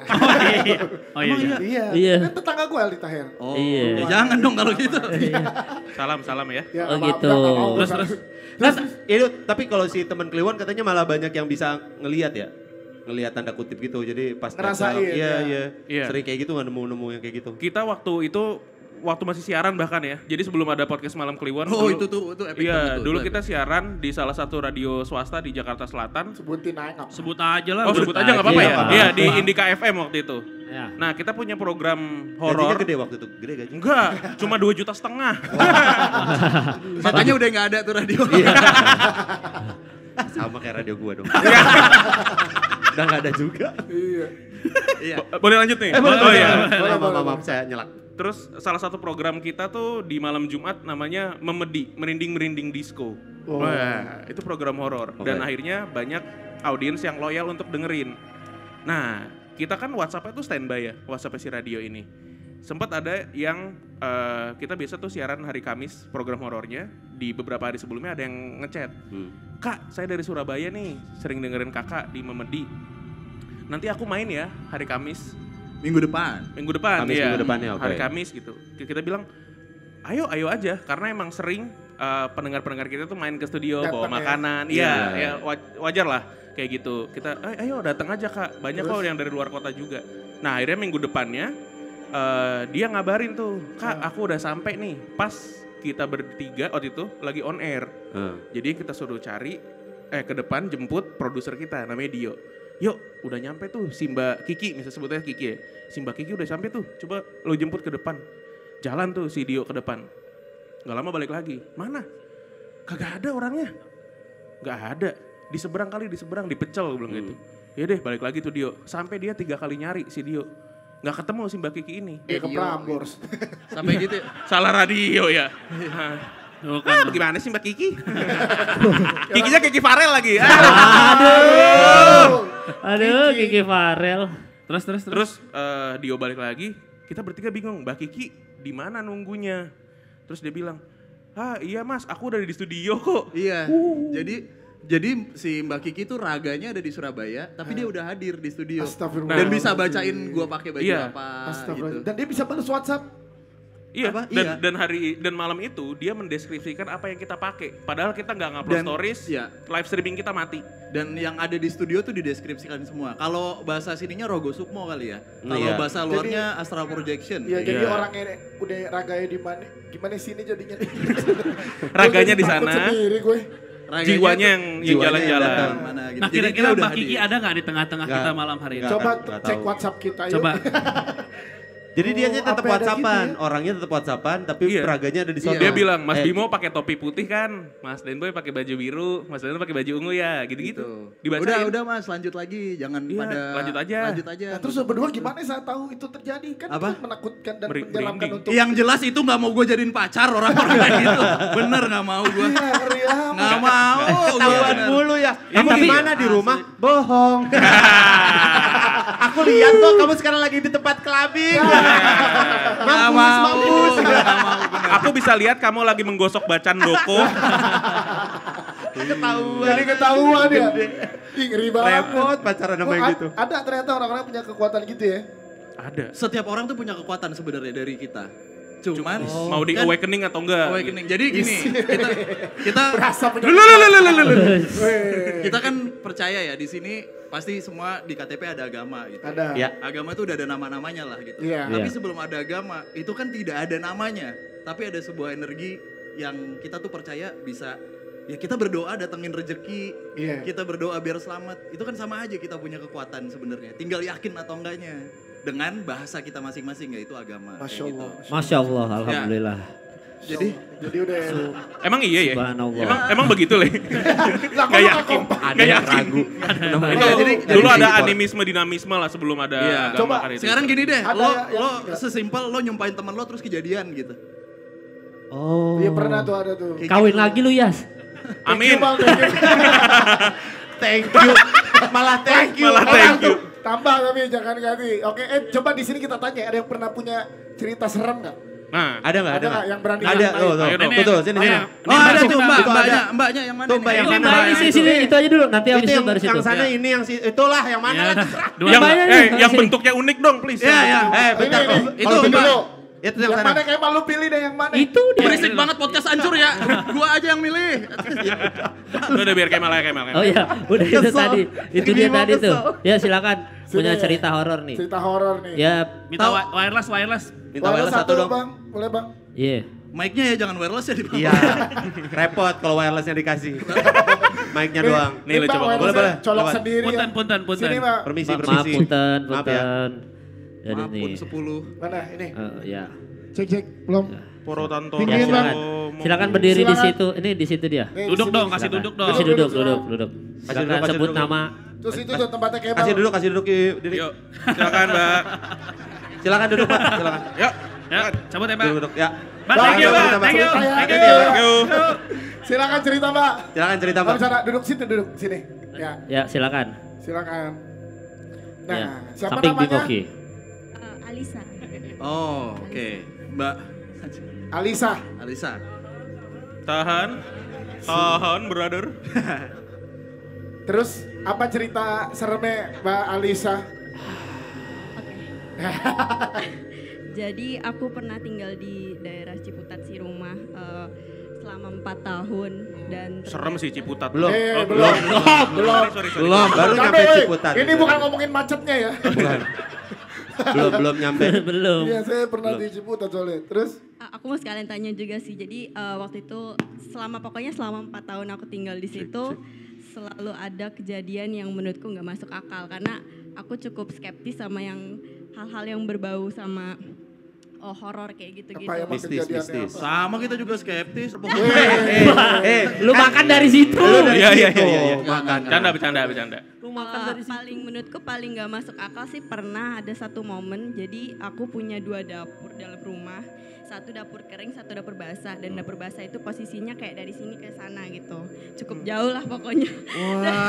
Oh iya. Iya. Iya. Kan tetangga gue Aldi Taher. Oh, Iya. ya jangan dong kalau gitu. Salam ya. Ya, Oh, maaf, gitu. nggak mau. Terus. Nah, itu tapi kalau si teman Kliwon katanya malah banyak yang bisa ngelihat ya. Ngelihat tanda kutip gitu. Jadi pas Ngerasain, network, ya. Iya. Sering kayak gitu nggak nemu yang kayak gitu. Kita waktu masih siaran bahkan ya. Jadi sebelum ada podcast Malam Kliwon. Oh, dulu- itu epic Iya, banget tuh. dulu kita siaran di salah satu radio swasta di Jakarta Selatan. Sebutin aja nggak apa. Sebut aja lah. Oh, sebut aja nggak apa-apa Iya, ya? nggak Iya, apa-apa. di Indika FM waktu itu. Ya. Nah, kita punya program Gajinya horor. gede waktu itu. Gede gaji. Enggak, cuma 2,5 juta. Makanya udah nggak ada tuh radio. Sama kayak radio gua dong. Udah nggak ada juga. Iya. Iya. Boleh lanjut nih? Boleh, Oh iya. Maaf, saya nyelak. Terus salah satu program kita tuh di malam Jumat namanya Memedi, Merinding-Merinding Disco. Oh. Wah, itu program horor. Dan Oke. akhirnya banyak audiens yang loyal untuk dengerin. Nah, kita kan WhatsApp-nya tuh standby ya, WhatsApp si radio ini. Sempat ada yang kita biasa tuh siaran hari Kamis program horornya. Di beberapa hari sebelumnya ada yang ngechat. Kak, saya dari Surabaya nih, sering dengerin kakak di Memedi. Nanti aku main ya hari Kamis. Minggu depan. Minggu depan, Kamis iya. minggu depannya, oke. Hari Kamis gitu. Kita bilang, ayo aja. Karena emang sering pendengar-pendengar kita tuh main ke studio, Datang bawa ya. makanan. Iya, ya, wajar lah kayak gitu. Kita, ayo datang aja kak. Banyak kok yang dari luar kota juga. Nah akhirnya minggu depannya, dia ngabarin tuh, kak aku udah sampai nih. Pas kita bertiga waktu itu lagi on air. Jadi kita suruh cari, ke depan jemput produser kita, namanya Dio. Yuk, udah nyampe tuh si Mbak Kiki, misalnya sebutnya Kiki ya. Si Mbak Kiki udah sampai tuh, coba lo jemput ke depan. Jalan tuh si Dio ke depan. Gak lama balik lagi, mana? Kagak ada orangnya. Gak ada, di seberang, dipecel bilang gitu. Ya deh balik lagi tuh Dio, sampai dia 3 kali nyari si Dio. Gak ketemu si Mbak Kiki ini. Dia ke Prambors. Sampai gitu ya. Salah radio ya. Bagaimana sih Mbak Kiki? Kikinya Kiki Farel lagi. Aduh, Kiki Farel. Terus. Dio balik lagi, kita bertiga bingung, Mbak Kiki di mana nunggunya? Terus dia bilang, iya mas, aku udah di studio kok. Iya. Jadi si Mbak Kiki tuh raganya ada di Surabaya, tapi dia udah hadir di studio. Astagfirullah. Dan bisa bacain gua pakai baju Iya. apa Astagfirullah. gitu. Dan dia bisa balas WhatsApp. Iya, Apa? dan, Iya. dan malam itu dia mendeskripsikan apa yang kita pakai. Padahal kita nggak ngupload Dan- stories, iya. live streaming kita mati. Dan yang ada di studio tuh dideskripsikan semua. Kalau bahasa sininya Rogo Sukmo kali ya. Kalau Iya. bahasa luarnya Astral Projection. Iya, jadi Iya. orangnya udah raganya di mana? Gimana sini jadinya? Raganya di Takut sana, sendiri gue. Raganya jiwanya tuh- yang jiwanya jalan-jalan. yang Mana gitu. Nah Jadi kira-kira dia udah Mbak Kiki hadir. ada nggak di tengah-tengah Nggak. kita malam hari ini? Nggak. Coba nggak cek tahu. WhatsApp kita yuk. Coba. Jadi dia tetap apa ada WhatsAppan, gitu orangnya tetap WhatsAppan, tapi Iya. peraganya ada di sana. Dia bilang, Mas Bimo pakai topi putih kan, Mas Denboy pakai baju biru, Mas Denboy pakai baju ungu ya, gitu-gitu. Dibacain. Udah Mas, lanjut lagi. Jangan Iya, pada lanjut aja. Lanjut aja. Nah, terus lo berdua gimana saya tahu itu terjadi? Kan Apa? itu menakutkan dan Merinding. menyeramkan untuk... Yang jelas itu nggak mau gue jadiin pacar orang-orang kayak gitu. Bener nggak mau gue. Iya, ngeri amat. Nggak mau. Ketahuan Bener. mulu ya. Kamu tapi- di mana di rumah? Bohong. Aku lihat kok kamu sekarang lagi di tempat clubbing. Nggak Mampus. Nggak mau. Bener. Aku bisa lihat kamu lagi menggosok bacan doko. Ketahuan. Jadi ketahuan ya. Ih, ngeri banget. Repot pacaran sama yang gitu. Ada ternyata orang-orang punya kekuatan gitu ya. Ada. Setiap orang tuh punya kekuatan sebenarnya dari kita. Cuman Mau di kan- awakening atau enggak? awakening. Jadi gini, kita Berasa punya... kita kan percaya ya di sini pasti semua di KTP ada agama gitu. Ada. Ya. Agama itu udah ada nama-namanya lah gitu. Iya. Tapi Iya. sebelum ada agama, itu kan tidak ada namanya. Tapi ada sebuah energi yang kita tuh percaya bisa, ya kita berdoa datengin rejeki, Iya. kita berdoa biar selamat. Itu kan sama aja kita punya kekuatan sebenarnya. Tinggal yakin atau enggaknya. Dengan bahasa kita masing-masing yaitu agama. kayak Masya Allah. gitu. Masya Allah, alhamdulillah. Jadi udah Emang iya ya? Subhanallah. Emang begitu Le? Gak yakin. Ada Gak yang yakin. ragu. Iya, jadi- Dulu ada support. animisme dinamisme lah sebelum ada Iya. agama Coba, kan itu. sekarang gini deh, Ada lo yang enggak. sesimpel lo nyumpahin teman lo terus kejadian gitu. Oh. Iya pernah tuh ada tuh. Kawin lagi lu, Yas. Amin. Thank you. Malah thank you. Malah thank you. Tambah tapi jangan ganti. Oke, coba di sini kita tanya, ada yang pernah punya cerita serem nggak? Nah, Ada nggak? Ada nggak yang berani? Ada, tuh, Ayo dong. tuh, sini, sini. Oh ada tuh Itu mbaknya, ada. mbaknya yang mana? Tuh, mbak nih? yang Ini mana? Mbak, ini sini, itu aja dulu. Nanti habis Itu itu yang, baru situ. yang sana ini yang itulah yang mana Ya, lah. dua yang mbaknya nih, yang sini. bentuknya unik dong, please. Iya, iya. Bentar. Ini, itu kalau Mbak. dulu. Itu Yang yang sana. mana kayak lu pilih deh yang mana? Itu dia. Berisik banget podcast hancur ya. Gua aja yang milih. Udah biar Kemal ya, Kemal. Oh iya, udah itu Kesel. tadi. Itu dia Ini mau tadi tuh. kesel. Ya silakan punya Sini. cerita horor nih. Cerita horor nih. Ya, Minta wireless. Minta Wireless wireless satu dong. Bang. Boleh Bang? iya. Mic-nya ya jangan wireless ya di bawah. Iya. Repot kalau wirelessnya dikasih. Mic-nya doang. Nih lu Bang, coba. wireless boleh. Colok Coba. sendiri ya. Punten. Sini Mbak. Permisi, Maaf permisi. punten, Maaf ya. punten. Jadi Maafun nih. 10. Mana ini? Ya. Cek belum. Poro tanto. Ya, Pinggirin, Bang. silakan berdiri di Silakan. situ. Ini di situ dia. Nih, Duduk di dong, sini. kasih duduk dong. Kasih duduk. Kasih Silakan duduk, sebut duduk. nama. Terus itu tuh tempatnya kayak Kasih duduk diri. Yuk, silakan, Mbak. Silakan duduk, Pak. Silakan. Yuk. Ya, cabut ya, Mbak. Duduk, ya. Mbak, thank you, Mbak. Thank you. Thank Thank you. Thank you. Silakan cerita Mbak. Silakan cerita, Kalau Pak. misalnya duduk situ, duduk sini. Ya, Ya, silakan. silakan. Nah, Ya. siapa Samping namanya? Bimoki. Alisa. Oh, oke. Mbak Alisa. Alisa. Tahan, brother. Terus apa cerita seremnya Mbak Alisa? Jadi aku pernah tinggal di daerah Ciputat sih rumah selama 4 tahun dan Serem sih Ciputat. Belum. Oh, belum. Sorry. Belum, baru Tapi, nyampe woi, Ciputat. Ini bukan ngomongin macetnya ya. Bukan. Belum nyampe. Belum. Iya, saya pernah di Ciputat soalnya. Terus aku mau sekalian tanya juga sih. Jadi waktu itu pokoknya selama 4 tahun aku tinggal di situ selalu ada kejadian yang menurutku nggak masuk akal karena aku cukup skeptis sama yang hal-hal yang berbau sama horor kayak gitu-gitu. apa yang Mistis. kejadiannya apa? Sama kita juga skeptis. Lu makan dari situ. Iya. Makan. Bercanda. Lu makan dari situ. Menurutku paling nggak masuk akal sih pernah ada satu momen. Jadi aku punya 2 dapur dalam rumah. Satu dapur kering, satu dapur basah. Dan dapur basah itu posisinya kayak dari sini ke sana gitu. Cukup jauh lah pokoknya.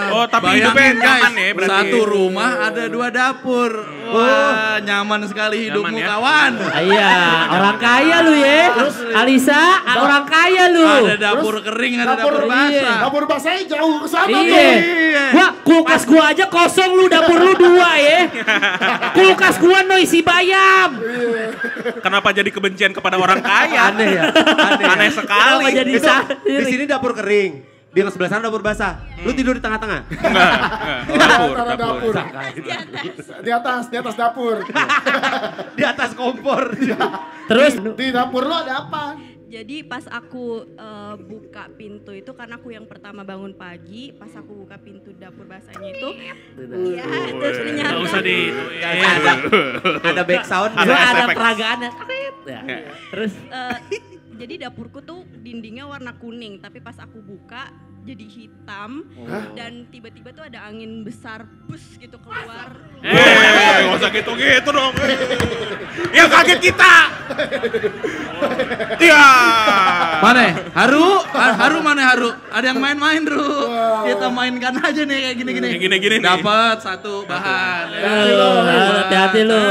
Oh, tapi hidupnya Bayangin guys, nyaman ya berarti. satu rumah ada 2 dapur. Wah, nyaman sekali hidupmu Nyaman ya. kawan. Iya, orang kaya lu ya. Alisa, orang kaya lu. Ada dapur kering, ada dapur- dapur basah. Dapur basahnya jauh ke sana Iya. tuh. Wah, kulkas gua aja kosong lu, dapur lu 2 ya. Kulkas gua no isi bayam. Kenapa jadi kebencian kepada orang kaya? Aneh ya. Aneh sekali. Kenapa jadi Di sini dapur kering. Di sebelah sana dapur basah. Lu tidur di tengah-tengah. Enggak. Antara Dapur. Di atas dapur. Di atas kompor. Terus Di dapur lo ada apa? Jadi pas aku buka pintu itu karena aku yang pertama bangun pagi, pas aku buka pintu dapur basahnya itu, ya terus ternyata Nggak usah di. Ada back sound. gua ada efek. peragaannya. Ya. Terus jadi dapurku tuh dindingnya warna kuning, tapi pas aku buka jadi hitam dan tiba-tiba tuh ada angin besar bus gitu keluar. Nggak usah gitu-gitu dong. Yang kaget kita. Iya. Mana? Haru mana Haru? Ada yang main-main, Ru. Kita mainkan aja nih kayak gini-gini. Yang gini-gini nih. Dapat satu bahan. hati-hati lu.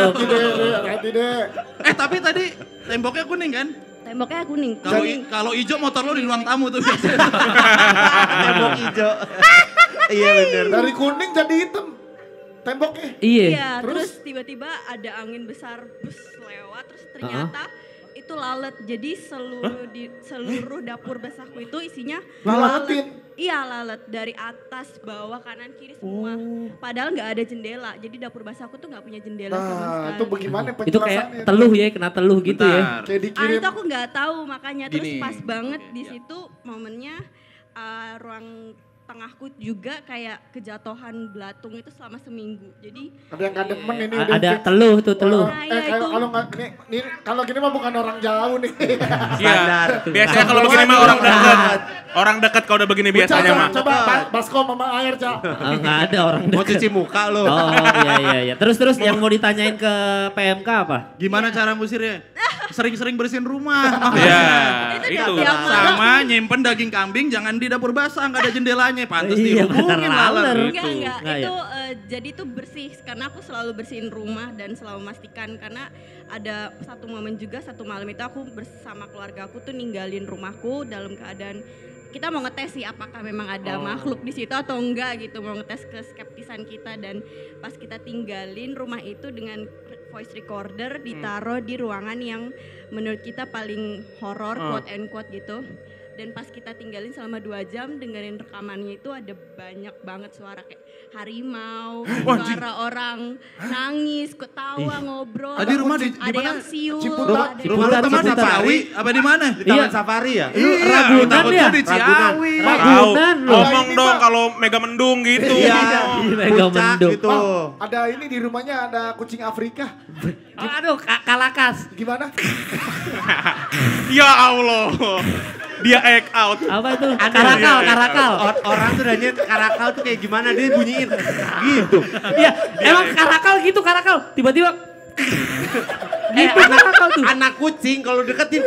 Hati deh. Tapi tadi temboknya kuning kan? Temboknya kuning. Kalau hijau motor lo di ruang tamu tuh biasanya. Tembok hijau. Iya bener. Dari kuning jadi hitam. Temboknya. Iya. Iya, terus tiba-tiba ada angin besar bus lewat, terus ternyata itu lalat. Jadi seluruh dapur basahku itu isinya Lalatin. Iya, lalat dari atas, bawah, kanan, kiri semua. Padahal nggak ada jendela. Jadi dapur basahku tuh nggak punya jendela sama Nah, sekali. itu bagaimana Itu penjelasannya? kayak teluh ya, kena teluh gitu ya. Bentar. Kayak dikirim. Itu aku nggak tahu makanya terus Gini. pas banget di situ momennya ruang tengahku juga kayak kejatuhan belatung itu selama seminggu. Jadi Ada yang gak demen ini udah Ada fix. teluh tuh, teluh. Nah, iya, itu. Kalau nggak kalau gini mah bukan orang jauh nih. Iya. Biasanya kalau begini mah orang dekat. Orang dekat kalau udah begini biasanya mah. Coba baskom sama air, Cak. Enggak ada orang Mau dekat. cuci muka lu. Oh iya. Terus yang mau ditanyain ke PMK apa? Gimana cara ngusirnya? sering-sering bersihin rumah. Iya, Itu itu. tiap Sama nyimpen daging kambing jangan di dapur basah, nggak ada jendelanya, pantas Iya, dihubungin bener, laler. laler. Enggak. Enggak, Itu jadi itu bersih karena aku selalu bersihin rumah dan selalu memastikan karena ada satu momen juga satu malam itu aku bersama keluarga aku tuh ninggalin rumahku dalam keadaan kita mau ngetes sih apakah memang ada makhluk di situ atau enggak gitu, mau ngetes keskeptisan kita dan pas kita tinggalin rumah itu dengan voice recorder ditaruh di ruangan yang menurut kita paling horor quote and quote gitu. Dan pas kita tinggalin selama 2 jam dengerin rekamannya itu ada banyak banget suara kayak harimau, suara orang nangis, ketawa, ngobrol. Tadi rumah di ada mana? yang siul, Ciputat. ada Rumah lu teman Di safari? Ciawi apa di mana? Di Taman Safari ya? Ragunan takutnya ya? di Ciawi. Ragunan loh. Ngomong dong kalau mega mendung gitu. Iya, Mega puncak mendung. gitu. Ada ini di rumahnya ada kucing Afrika. Oh, aduh, kalakas. Gimana? Ya Allah. Dia act out. Apa itu? Karakal. Orang tuh nanya karakal tuh kayak gimana, dia bunyiin gitu. Iya, emang karakal gitu, karakal. Tiba-tiba gitu karakal tuh. Anak kucing kalau deketin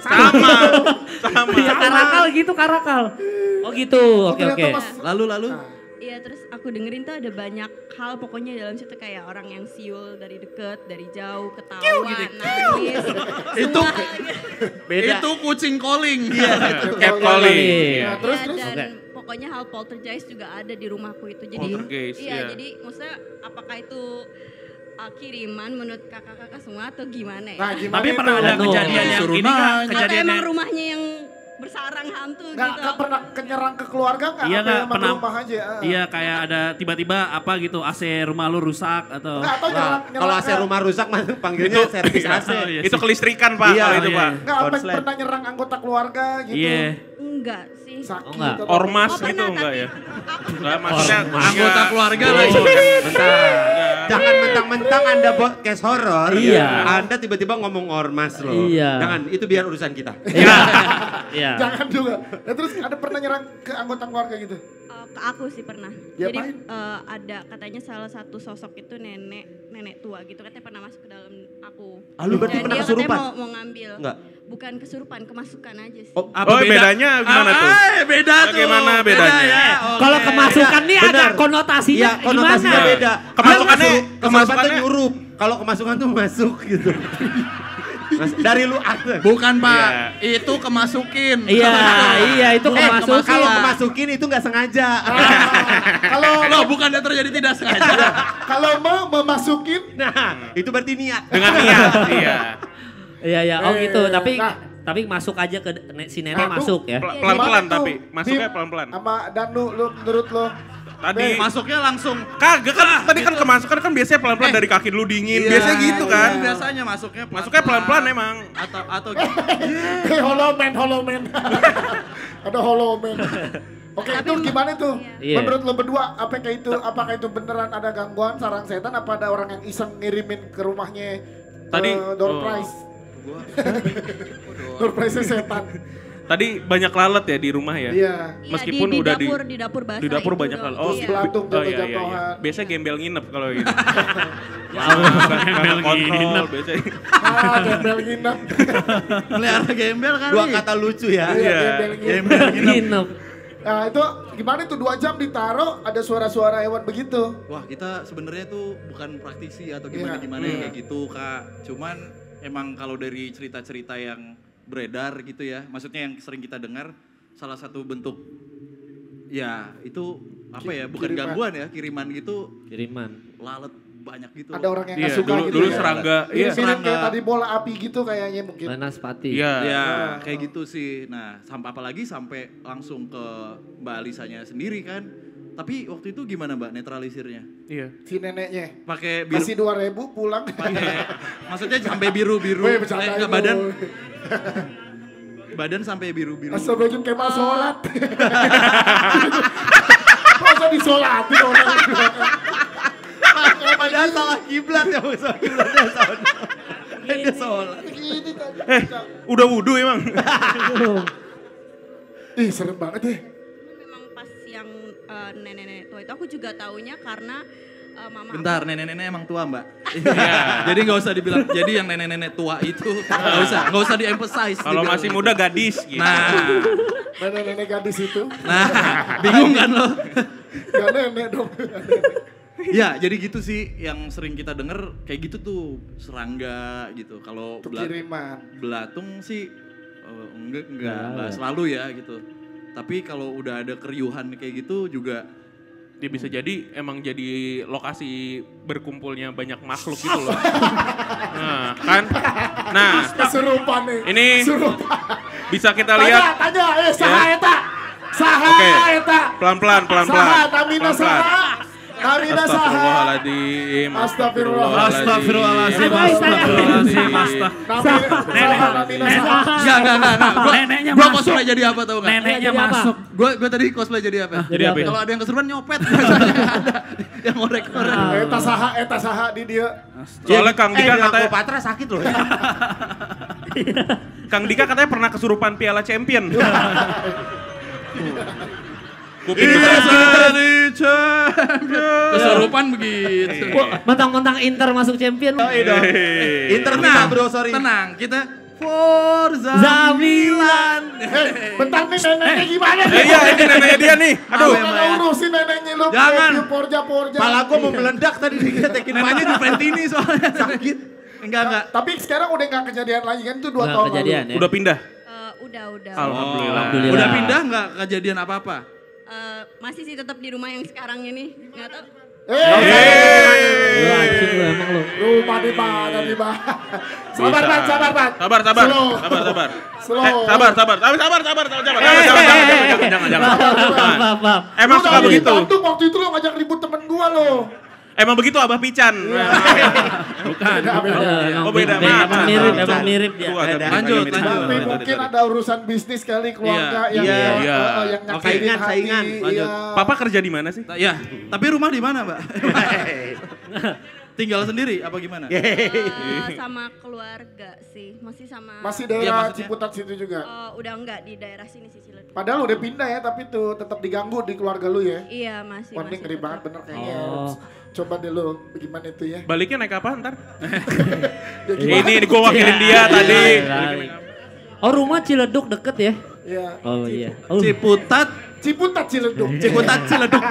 Sama. Iya, karakal gitu, karakal. Oh gitu, oke. Ternyata Mas Lalu. Iya, terus aku dengerin tuh ada banyak hal pokoknya dalam situ kayak orang yang siul dari deket, dari jauh, ketawa, nangis. Itu beda. itu kucing calling. Cat calling. Nah, terus. Dan pokoknya hal poltergeist juga ada di rumahku itu. Jadi Poltergeist, iya, iya. jadi maksudnya apakah itu kiriman menurut kakak-kakak semua atau gimana ya? Nah, gimana Tapi itu? pernah ada Aduh. kejadian yang Suruh ini kan, nanya. atau kejadian emang yang rumahnya yang bersarang hantu Nggak gitu? pernah kenyerang ke keluarga nggak? Iya Apa nggak, emang pernah. rumah aja? Iya kayak ada tiba-tiba apa gitu AC rumah lu rusak atau Nggak, atau Nah, kalau AC rumah rusak mah panggilnya servis AC. Oh, iya Itu sih. kelistrikan Pak, Iya, kalau itu iya. Pak. Nggak, apa Konslet. pernah nyerang anggota keluarga gitu? Iya. Enggak sih. Sakit. Oh, nggak. atau Ormas Oh, gitu pernah, enggak tapi ya? Enggak, maksudnya Anggota keluarga Oh, lagi. Bentar. Jangan mentang-mentang Anda podcast horor, Iya. Anda tiba-tiba ngomong ormas loh. Iya. Jangan, itu biar urusan kita. Iya. Jangan juga. Nah, terus ada pernah nyerang ke anggota keluarga gitu? Ke aku sih pernah. Diapain? Jadi ada katanya salah satu sosok itu nenek tua gitu katanya pernah masuk ke dalam aku. Ah, lu berarti Dan pernah dia kesurupan? katanya mau ngambil. Enggak. Bukan kesurupan, kemasukan aja sih. Oh, Oh, bedanya gimana tuh? Beda tuh. Bagaimana bedanya? ya. Kalau kemasukan nih Benar. ada konotasinya Iya, konotasinya gimana? beda. Kemasukannya- Kesurupan tuh kemasukannya- nyurup. Kalau kemasukan tuh masuk gitu. Dari lu ada. Bukan Pak, itu kemasukin. Iya, itu kemasukin. Kalau kemasukin itu nggak sengaja. Kalau Loh, bukannya terjadi tidak sengaja. kalau memasukin, Nah, itu berarti niat. Dengan niat, iya. Iya, oh gitu. Tapi Nah. tapi masuk aja ke si nenek Nah, masuk ya. Pelan-pelan gimana tuh? tapi, masuknya Bim, pelan-pelan. Sama Danu, lu menurut lo? Tadi Masuknya langsung. kagak kan tadi kan kemasukan kan biasanya pelan-pelan dari kaki lu dingin. Biasanya gitu kan. Biasanya masuknya Masuknya pelan-pelan emang. Atau Hey, holoman. Ada holoman. Oke, itu gimana tuh? Iya. Menurut lo berdua, apakah itu beneran ada gangguan sarang setan? Apa ada orang yang iseng ngirimin ke rumahnya Tadi, door oh. prize? Door prize setan. Tadi banyak lalat ya di rumah ya. Iya. Meskipun di udah dapur basah. di dapur itu banyak dong. lalat. Oh, Iya. Belatung oh, iya. jatuh-jatuhan. Biasanya gembel nginep kalau gitu. Gembel nginep. Biasanya. Gembel nginep. melihara gembel kali. Dua kata lucu ya. Iya, gembel nginep. Nginep. Nah itu gimana tuh 2 jam ditaruh ada suara-suara hewan begitu? Wah, kita sebenarnya tuh bukan praktisi atau Iya. gimana kayak gitu, Kak. Cuman emang kalau dari cerita-cerita yang beredar gitu ya, maksudnya yang sering kita dengar, salah satu bentuk ya itu apa ya, bukan Kiriman. gangguan ya, kiriman gitu, Kiriman. lalat banyak gitu. Ada orang yang Iya, nggak suka dulu- gitu dulu ya? serangga, Iya, iya. mirip Serangga. kayak tadi bola api gitu kayaknya mungkin. Lenaspati. Iya. Ya, kayak gitu sih. Nah, apalagi sampai langsung ke Mbak Alisanya sendiri kan. Tapi waktu itu gimana Mbak netralisirnya? Iya. Si neneknya Pakai biru, kasih 2.000 pulang. maksudnya sampai biru-biru. Weh, bercandain Nggak, lu. badan sampai biru-biru. Astagfirullahaladzim kayak mau sholat. Masa disolatin orang. Padahal salah kiblat ya, salah kiblatnya salah. Dia sholat. Ini tadi. Udah wudu emang. Ih serem banget deh. Memang pas yang nenek-nenek tua itu aku juga taunya karena mama. Bentar, nenek-nenek emang tua mbak. Jadi nggak usah dibilang, jadi yang nenek-nenek tua itu nggak usah di-emphasize. Kalau masih muda gadis gitu. Nah, Nenek-nenek gadis itu. bingung kan lo? Gak nenek dong. Ya, jadi gitu sih yang sering kita denger kayak gitu tuh, serangga gitu. Kalau Kiriman. belatung sih enggak selalu ya gitu. Tapi kalau udah ada keriuhan kayak gitu juga Dia bisa jadi emang jadi lokasi berkumpulnya banyak makhluk gitu loh. Nah, kan? Nah, Kesurupan nih. ini Kesurupan. bisa kita lihat. Tanya, saha eta? Saha Oke. eta? Pelan-pelan. Saha, Tamina saha? Tamina saha? Astagfirullahaladzim. Astagfirullahaladzim. Tamina saha? Enggak. Neneknya Gua masuk. cosplay jadi apa tau enggak? Neneknya masuk. Gue tadi cosplay jadi apa? Jadi apa? Kalau ada yang kesurupan nyopet. Ada yang ngorek-ngorek. Eta saha di dia. Soalnya Kang Dika Di katanya, Patra sakit loh. Kang Dika katanya pernah kesurupan Piala Champion. Kuping Kesurupan begitu. Mentang-mentang Inter masuk champion. Inter kita bro, sorry. Tenang, kita Forza Zamilan. Bentar nih neneknya gimana nih? Iya, ini neneknya dia nih. Aduh. Kalau urusin neneknya lu. Jangan. Porja. Pala gue mau meledak tadi diketekin Namanya di Ventini soalnya sakit. Enggak. Tapi sekarang udah nggak kejadian lagi kan itu 2 tahun lalu. Kejadian ya. Udah pindah. Udah. Alhamdulillah. Udah pindah enggak kejadian apa-apa? Masih sih tetap di rumah yang sekarang ini. Nggak tahu. Lu anjing lu emang lu. Rumah di mana di mana? Sabar Pat. Sabar. Slow. Jangan. Maaf. Emang Lu suka dari begitu. Bandung waktu itu lu ngajak ribut temen gua lo. Emang begitu Abah Pican. Bukan. Oh beda. Emang mirip dia. Lanjut. Tapi mungkin ada urusan bisnis kali keluarga yang Iya. yang nyakitin Saingan. hati. Iya. Papa kerja di mana sih? Ya, tapi rumah di mana, Mbak? Tinggal sendiri apa gimana? Sama keluarga sih. Masih Iya, daerah maksudnya. Ciputat situ juga. Udah enggak di daerah sini sih Ciledug. Padahal udah pindah ya, tapi tuh tetap diganggu di keluarga lu ya. Iya masih. Wah, ini ngeri tetap. banget bener kayaknya. Oh. Coba deh lu gimana itu ya. Baliknya naik apa ntar? Ya gimana? Ini gue wakilin dia tadi. Oh rumah Ciledug deket ya? Iya. Oh iya. Ciputat Ciledug. Ciledug.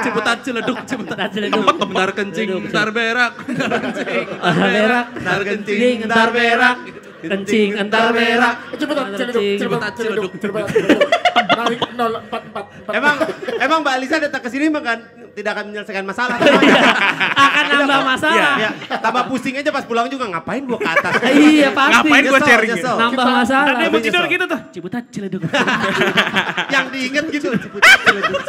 Bentar kencing, bentar berak. berak. Bentar kencing, Entar berak. Kencing entar berak. Ciledug. Naik 044. Emang Mbak Alisa datang ke sini makan tidak akan menyelesaikan masalah. Akan nambah masalah. Ya, tambah pusing aja pas pulang juga ngapain gua ke atas. Iya pasti. Ngapain gue sharing? Nyesel. Nambah masalah. Ada yang mau tidur gitu tuh. Ciputat Ciledug. Yang diinget gitu.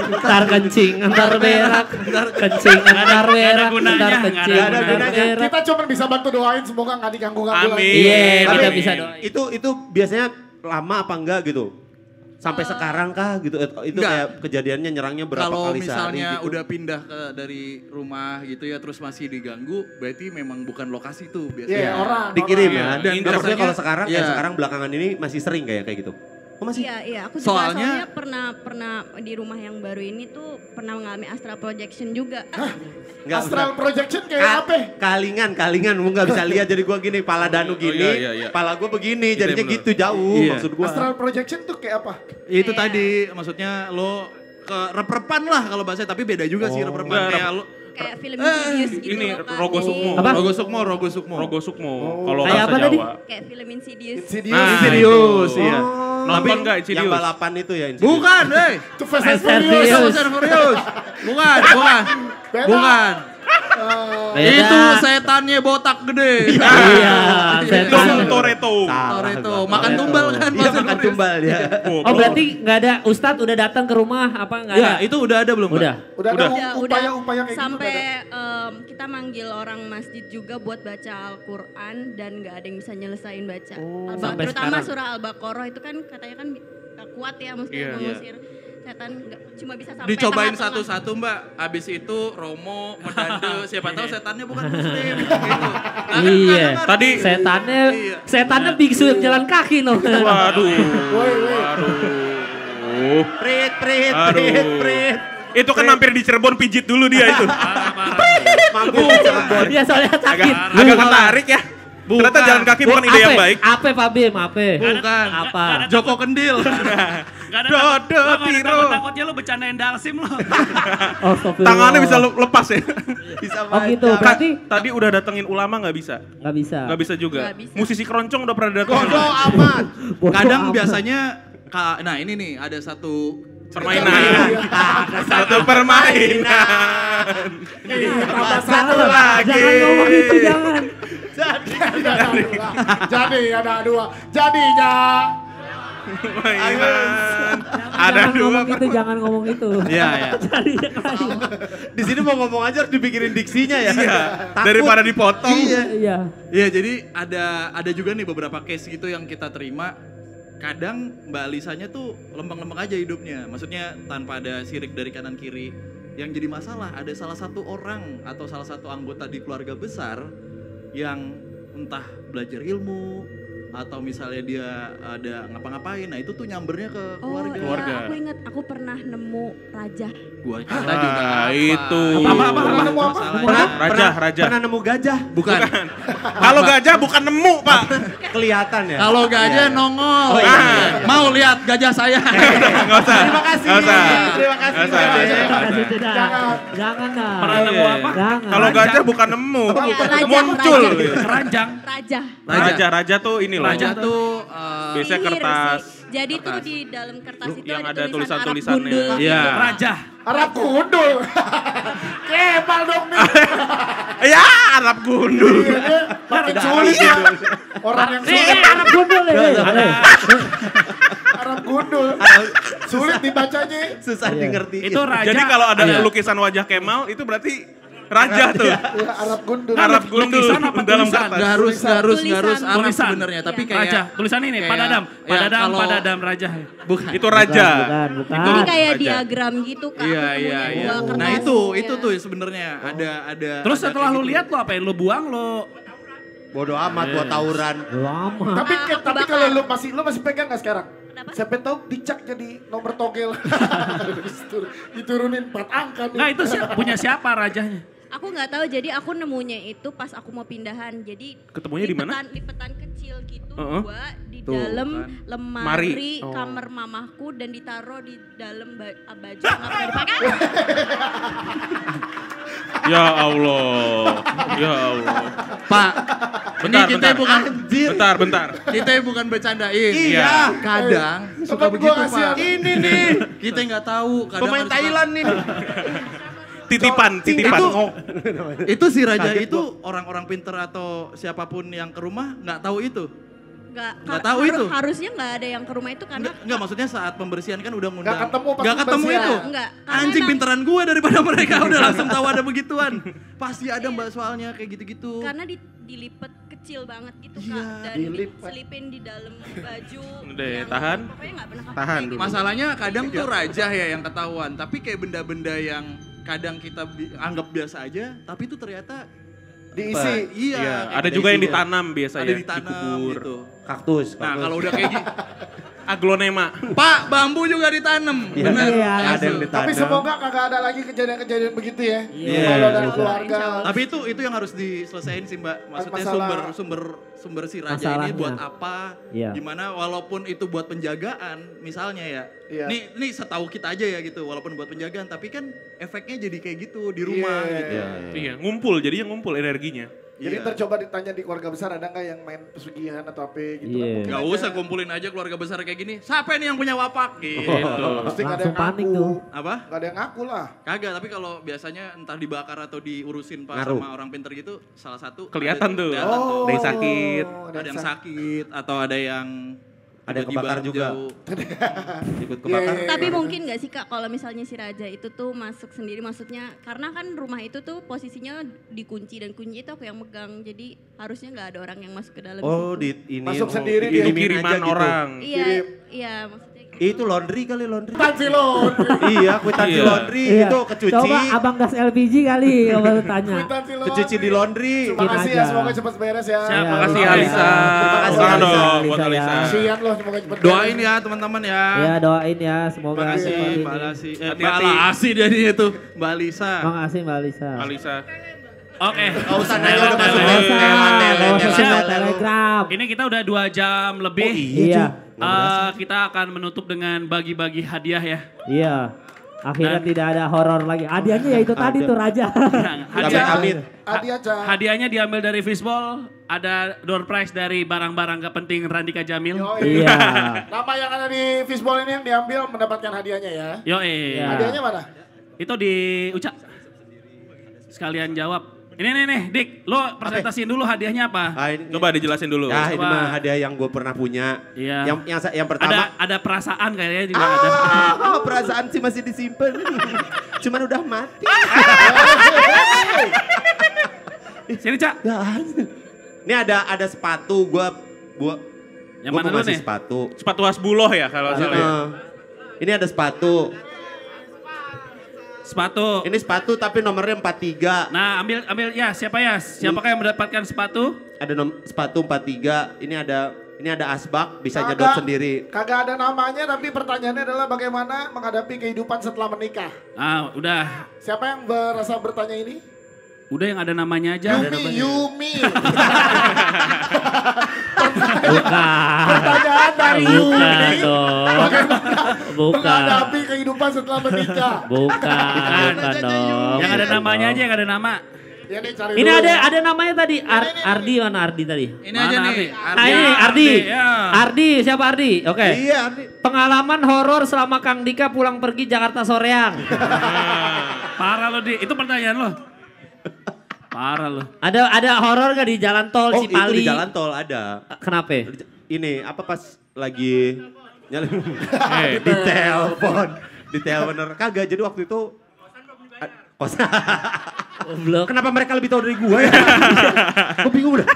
Entar kencing entar berak. Kencing entar berak. gunanya, Entar nggak kencing ada entar berak. Kita cuma bisa bantu doain semoga nggak diganggu-ganggu lagi. Amin. Iya kita Amin. bisa doain. Itu biasanya lama apa enggak gitu? Sampai sekarang kah gitu? Itu Enggak. kayak kejadiannya nyerangnya berapa Kalau kali sehari misalnya gitu? udah pindah dari rumah gitu ya terus masih diganggu, berarti memang bukan lokasi tuh Iya, biasanya. orang. Dikirim Iya. ya. Dan Dan maksudnya biasanya- kalau sekarang iya. sekarang belakangan ini masih sering kayak gitu. Oh masih? Iya, aku juga Soalnya- soalnya pernah di rumah yang baru ini tuh pernah mengalami astral projection juga. Enggak. Astral projection kayak apa? Kalingan, lu nggak bisa lihat jadi gua gini, pala Danu gini, iya. pala gua begini, Iya, jadinya bener. gitu jauh Iya. maksud gua. Astral projection tuh kayak apa? Itu tadi maksudnya lo ke rep-repan lah kalau bahasa, tapi beda juga sih rep-repan Enggak, kayak lo Kayak film Insidious gitu ini loh, Kak. Rogo Jadi- Sukmo. Apa? Rogo Sukmo. Rogo Sukmo. Kalau Kayak bahasa apa tadi? Jawa. Kayak film Insidious. Insidious. Nah, Serius, itu. iya. Nonton nggak Yang Insidious? balapan itu ya Insidious? Bukan, Itu Fast and Fast and Furious. Furious. Serius. Bukan. Beda. Bukan. Beda. Itu setannya botak gede. Iya. Dom Toretto. Toretto. Makan tumbal kan? Iya makan tumbal dia. Oh berarti nggak ada Ustadz udah datang ke rumah apa nggak ada? Ya, itu udah ada belum? Mbak? Udah. Udah ada Udah, upaya-upaya kayak sampai gitu. kita manggil orang masjid juga buat baca Al-Quran dan nggak ada yang bisa nyelesain baca. Sampai Terutama sekarang. surah Al-Baqarah itu kan katanya kan nggak kuat ya mesti Iya. mengusir setan, cuma bisa sampai Dicobain tengah-tengah. satu-satu Mbak. Abis itu Romo, Medande, siapa tahu setannya bukan muslim gitu. Nah, Iya. kan Tadi Iya. setannya biksu yang jalan kaki loh. Waduh. Woi. Aduh. Prit. Aduh. Itu kan hampir di Cirebon pijit dulu dia itu. Mampir ke Cirebon. Iya soalnya sakit. Agak ketarik ya. Ternyata jalan kaki bukan ide yang baik. Apa Pak Bim? Apa? Bukan. Apa? Joko Kendil. Gak ada Dodo Tiro. takutnya lu bercandain Dalsim lo. Oh, astagfirullah. Tangannya bisa lepas ya. Bisa Oh gitu, baca. berarti Tadi udah datengin ulama nggak bisa? nggak bisa. Nggak bisa juga. Nggak bisa. Musisi keroncong udah pernah datengin. Bodoh amat. Bodoh Kadang amat. biasanya nah ini nih ada satu Permainan. Satu permainan. Satu lagi. Jangan ngomong itu, jangan. Jadi ada dua. Jadinya Mainan. Ada Jangan dua. ngomong itu, jangan ngomong itu. Iya, iya. Jadinya kali. Di sini mau ngomong aja harus dipikirin diksinya ya. Iya. Takut. Daripada dipotong. Iya. Iya, jadi ada juga nih beberapa case gitu yang kita terima. Kadang Mbak Alisanya tuh lempeng-lempeng aja hidupnya. Maksudnya tanpa ada sirik dari kanan kiri. Yang jadi masalah ada salah satu orang atau salah satu anggota di keluarga besar yang entah belajar ilmu atau misalnya dia ada ngapa-ngapain. Nah, itu tuh nyambernya ke Oh keluarga. iya, aku ingat aku pernah nemu raja. Gua kata juga Ah, apa. itu. Apa? Masalahnya. Raja. Pernah nemu gajah? Bukan. Kalau gajah bukan nemu, Pak. Kelihatan ya. Kalau gajah nongol. Oh, iya. Mau lihat gajah saya. Enggak usah. Terima kasih. Nggak usah. Terima kasih. Nggak usah. Jangan, jangan. Jangan dah. Pernah nemu apa? Jangan. Kalau gajah bukan nemu, Raja, muncul. raja. Keranjang. Raja. Raja tuh ini loh. Raja tuh Biasanya Sihir kertas. sih. Jadi tuh di dalam kertas itu Yang ada ada tulisan Arab tulisan-tulisannya. gundul. Iya. Raja. Arab gundul. Kemal dong nih. Ya, Arab gundul. Makin sulit ya. Orang yang sulit. Anak gundul nih. Arab gundul. Sulit dibacanya. Susah Iya. dimengerti. Itu raja. Jadi kalau ada Iya. lukisan wajah Kemal itu berarti raja tuh. Ya, Arab gundul. Arab gundul Lukisan apa dalam tulisan? kertas. Nggak harus Tulisan. Arab Tulisan. sebenarnya, tapi Iya. kayak Raja. Tulisan ini kayak- Padadam. ya, Padadam, kalau- Padadam raja. bukan. Itu raja. Bukan. Jadi kayak Raja. diagram gitu Kak. Iya, aku iya, nemunya iya. dua kertas. Nah, itu Iya. tuh sebenarnya ada Terus ada setelah kayak lu gitu. lihat lu apain? Lu buang lu. Bodoh amat buat tawuran. Lama. Tapi Aku bakar. kalau lu masih pegang nggak sekarang? Kenapa? Siapa tahu dicak jadi nomor togel. Diturunin 4 angka nih. Nah itu punya siapa rajanya? Aku nggak tahu, jadi aku nemunya itu pas aku mau pindahan. Jadi Ketemunya di mana? Lipetan kecil gitu, Heeh. dua di Tuh, dalam kan. lemari Mari. Oh. kamar mamahku dan ditaruh di dalam baju yang nggak pernah dipakai. Ya Allah. Ya Allah. Pak, ini kita bukan Bentar. kita bukan bercandain. Iya. Kadang suka Tetap begitu, gua kasihan. Pak. Ini nih. Kita nggak tahu. Kadang Pemain ada suka- Thailand nih. Titipan. Itu- Itu si raja Kaget itu orang-orang pinter atau siapapun yang ke rumah nggak tahu itu. Nggak tahu itu. Harusnya nggak ada yang ke rumah itu karena Enggak, maksudnya saat pembersihan kan udah ngundang. Nggak ketemu pas Nggak ketemu pembersihan. itu. Enggak, karena Anjing emang- pinteran gue daripada mereka udah langsung tahu ada begituan. Pasti ada mbak soalnya kayak gitu-gitu. karena dilipet kecil banget gitu Kak, Iya, dan dilipet. diselipin di dalam baju. Udah, yang tahan. Pokoknya nggak pernah Tahan pakai dulu. gitu. Masalahnya kadang tuh raja ya yang ketahuan, tapi kayak benda-benda yang kadang kita anggap biasa aja, tapi itu ternyata Diisi. Iya, Iya, kayak ada gitu. juga yang ditanam biasanya. Ada ditanam dikubur. gitu. Kaktus. Nah, kalau udah kayak gitu, Aglonema. Pak, bambu juga ditanam. Iya, Bener. iya, ada yang Langsung. ditanam. Tapi semoga kagak ada lagi kejadian-kejadian begitu ya. Iya, Kalau ada iya. keluarga. Tapi itu yang harus diselesain sih Mbak. Maksudnya Masalah- sumber si raja Masalahnya. ini buat apa? Iya. Gimana walaupun itu buat penjagaan misalnya ya. Iya. Nih setahu kita aja ya gitu. Walaupun buat penjagaan tapi kan efeknya jadi kayak gitu di rumah Iya. gitu. Iya, jadinya ngumpul energinya. Jadi Iya. ntar coba ditanya di keluarga besar ada nggak yang main pesugihan atau apa gitu. Iya. Mungkin Gak aja. usah kumpulin aja keluarga besar kayak gini. Siapa nih yang punya wapak? Gitu. Pasti nggak ada Langsung yang panik ngaku. tuh. Apa? Nggak ada yang ngaku lah. Kagak, tapi kalau biasanya entah dibakar atau diurusin Pak Ngaruh. sama orang pinter gitu, salah satu Kelihatan tuh. kelihatan Ada yang sakit. Ada yang sakit atau ada yang Ada yang tiba-tiba kebakar juga. jauh. Ikut kebakar. Iya. Tapi mungkin gak sih Kak kalau misalnya si raja itu tuh masuk sendiri, maksudnya karena kan rumah itu tuh posisinya dikunci dan kunci itu aku yang megang, jadi harusnya nggak ada orang yang masuk ke dalam Oh, situ. ini Masuk sendiri dia. Itu dikirimin kiriman aja gitu. orang. Iya, kirim. iya maksudnya gitu. Itu laundry kali laundry. Tansi lo. Iya, kwitansi Iya. laundry Iya. itu kecuci. Coba abang gas LPG kali kalau lu tanya. Tansi lo. Kecuci di laundry. Terima kasih aja. ya, semoga cepat beres ya. Siap, Iya, makasih iya. Alisa. Terima kasih, Tangan Alisa. dong buat Alisa, Alisa. ya. Kasihan loh, semoga cepat Doain ya teman-teman ya. Ya doain ya semoga Makasih cepat ini. Mbak Lasi. Hati-hati. Mbak Lasi jadi itu. Mbak Lisa. Makasih Mbak Lisa. Alisa. Oke. Gak usah nanya udah masuk Telegram. Ini kita udah 2 jam lebih. Iya. Kita akan menutup dengan bagi-bagi hadiah ya. Iya. Akhirnya tidak ada horor lagi. Hadiahnya ya itu tadi tuh Raja. Hadiahnya diambil dari fishball. Ada door prize dari barang-barang gak penting Randika Jamil. Iya. Nama yang ada di fishball ini yang diambil mendapatkan hadiahnya ya. Iya. Hadiahnya mana? Itu di Uca. Sekalian jawab. Ini nih, Dik. Lo presentasiin dulu hadiahnya apa? Coba dijelasin dulu. Ya ini Coba. mah hadiah yang gue pernah punya. Iya. Yang pertama. Ada perasaan kayaknya juga ada. Perasaan sih masih disimpan. Cuman udah mati. Sini, Cak. Ini ada sepatu gue Yang mana dulu nih? sepatu. Sepatu Hasbuloh ya kalau salah ya. Ini ada sepatu. Sepatu. Ini sepatu tapi nomornya 43. Nah, ambil ya, siapa ya? Siapakah yang mendapatkan sepatu? Ada sepatu 43. Ini ada asbak, bisa nyedot sendiri. Kagak ada namanya tapi pertanyaannya adalah bagaimana menghadapi kehidupan setelah menikah. Ah, udah. Siapa yang berasa bertanya ini? Udah yang ada namanya aja. Yumi. Bukan. Pertanyaan dari Bukan Yumi. dong. Bukan. Menghadapi kehidupan setelah menikah. Bukan dong. Yang ada namanya aja, yang ada nama. Ya nih cari Ini dulu. ada namanya tadi. Ardi mana Ardi tadi? Ini aja Mana, nih. Ah ini Ardi. ya. Ardi siapa Ardi? Oke. Iya, ini. Pengalaman horor selama Kang Dika pulang pergi Jakarta soreang. Parah lo, Di. Itu pertanyaan lo. Parah lo. Ada horor gak di jalan tol Oh, itu Cipali? di jalan tol ada. Kenapa? Ini apa pas lagi di telepon. Di telepon kagak. Jadi waktu itu Belum. Kenapa mereka lebih tahu dari gue ya? Gue bingung udah.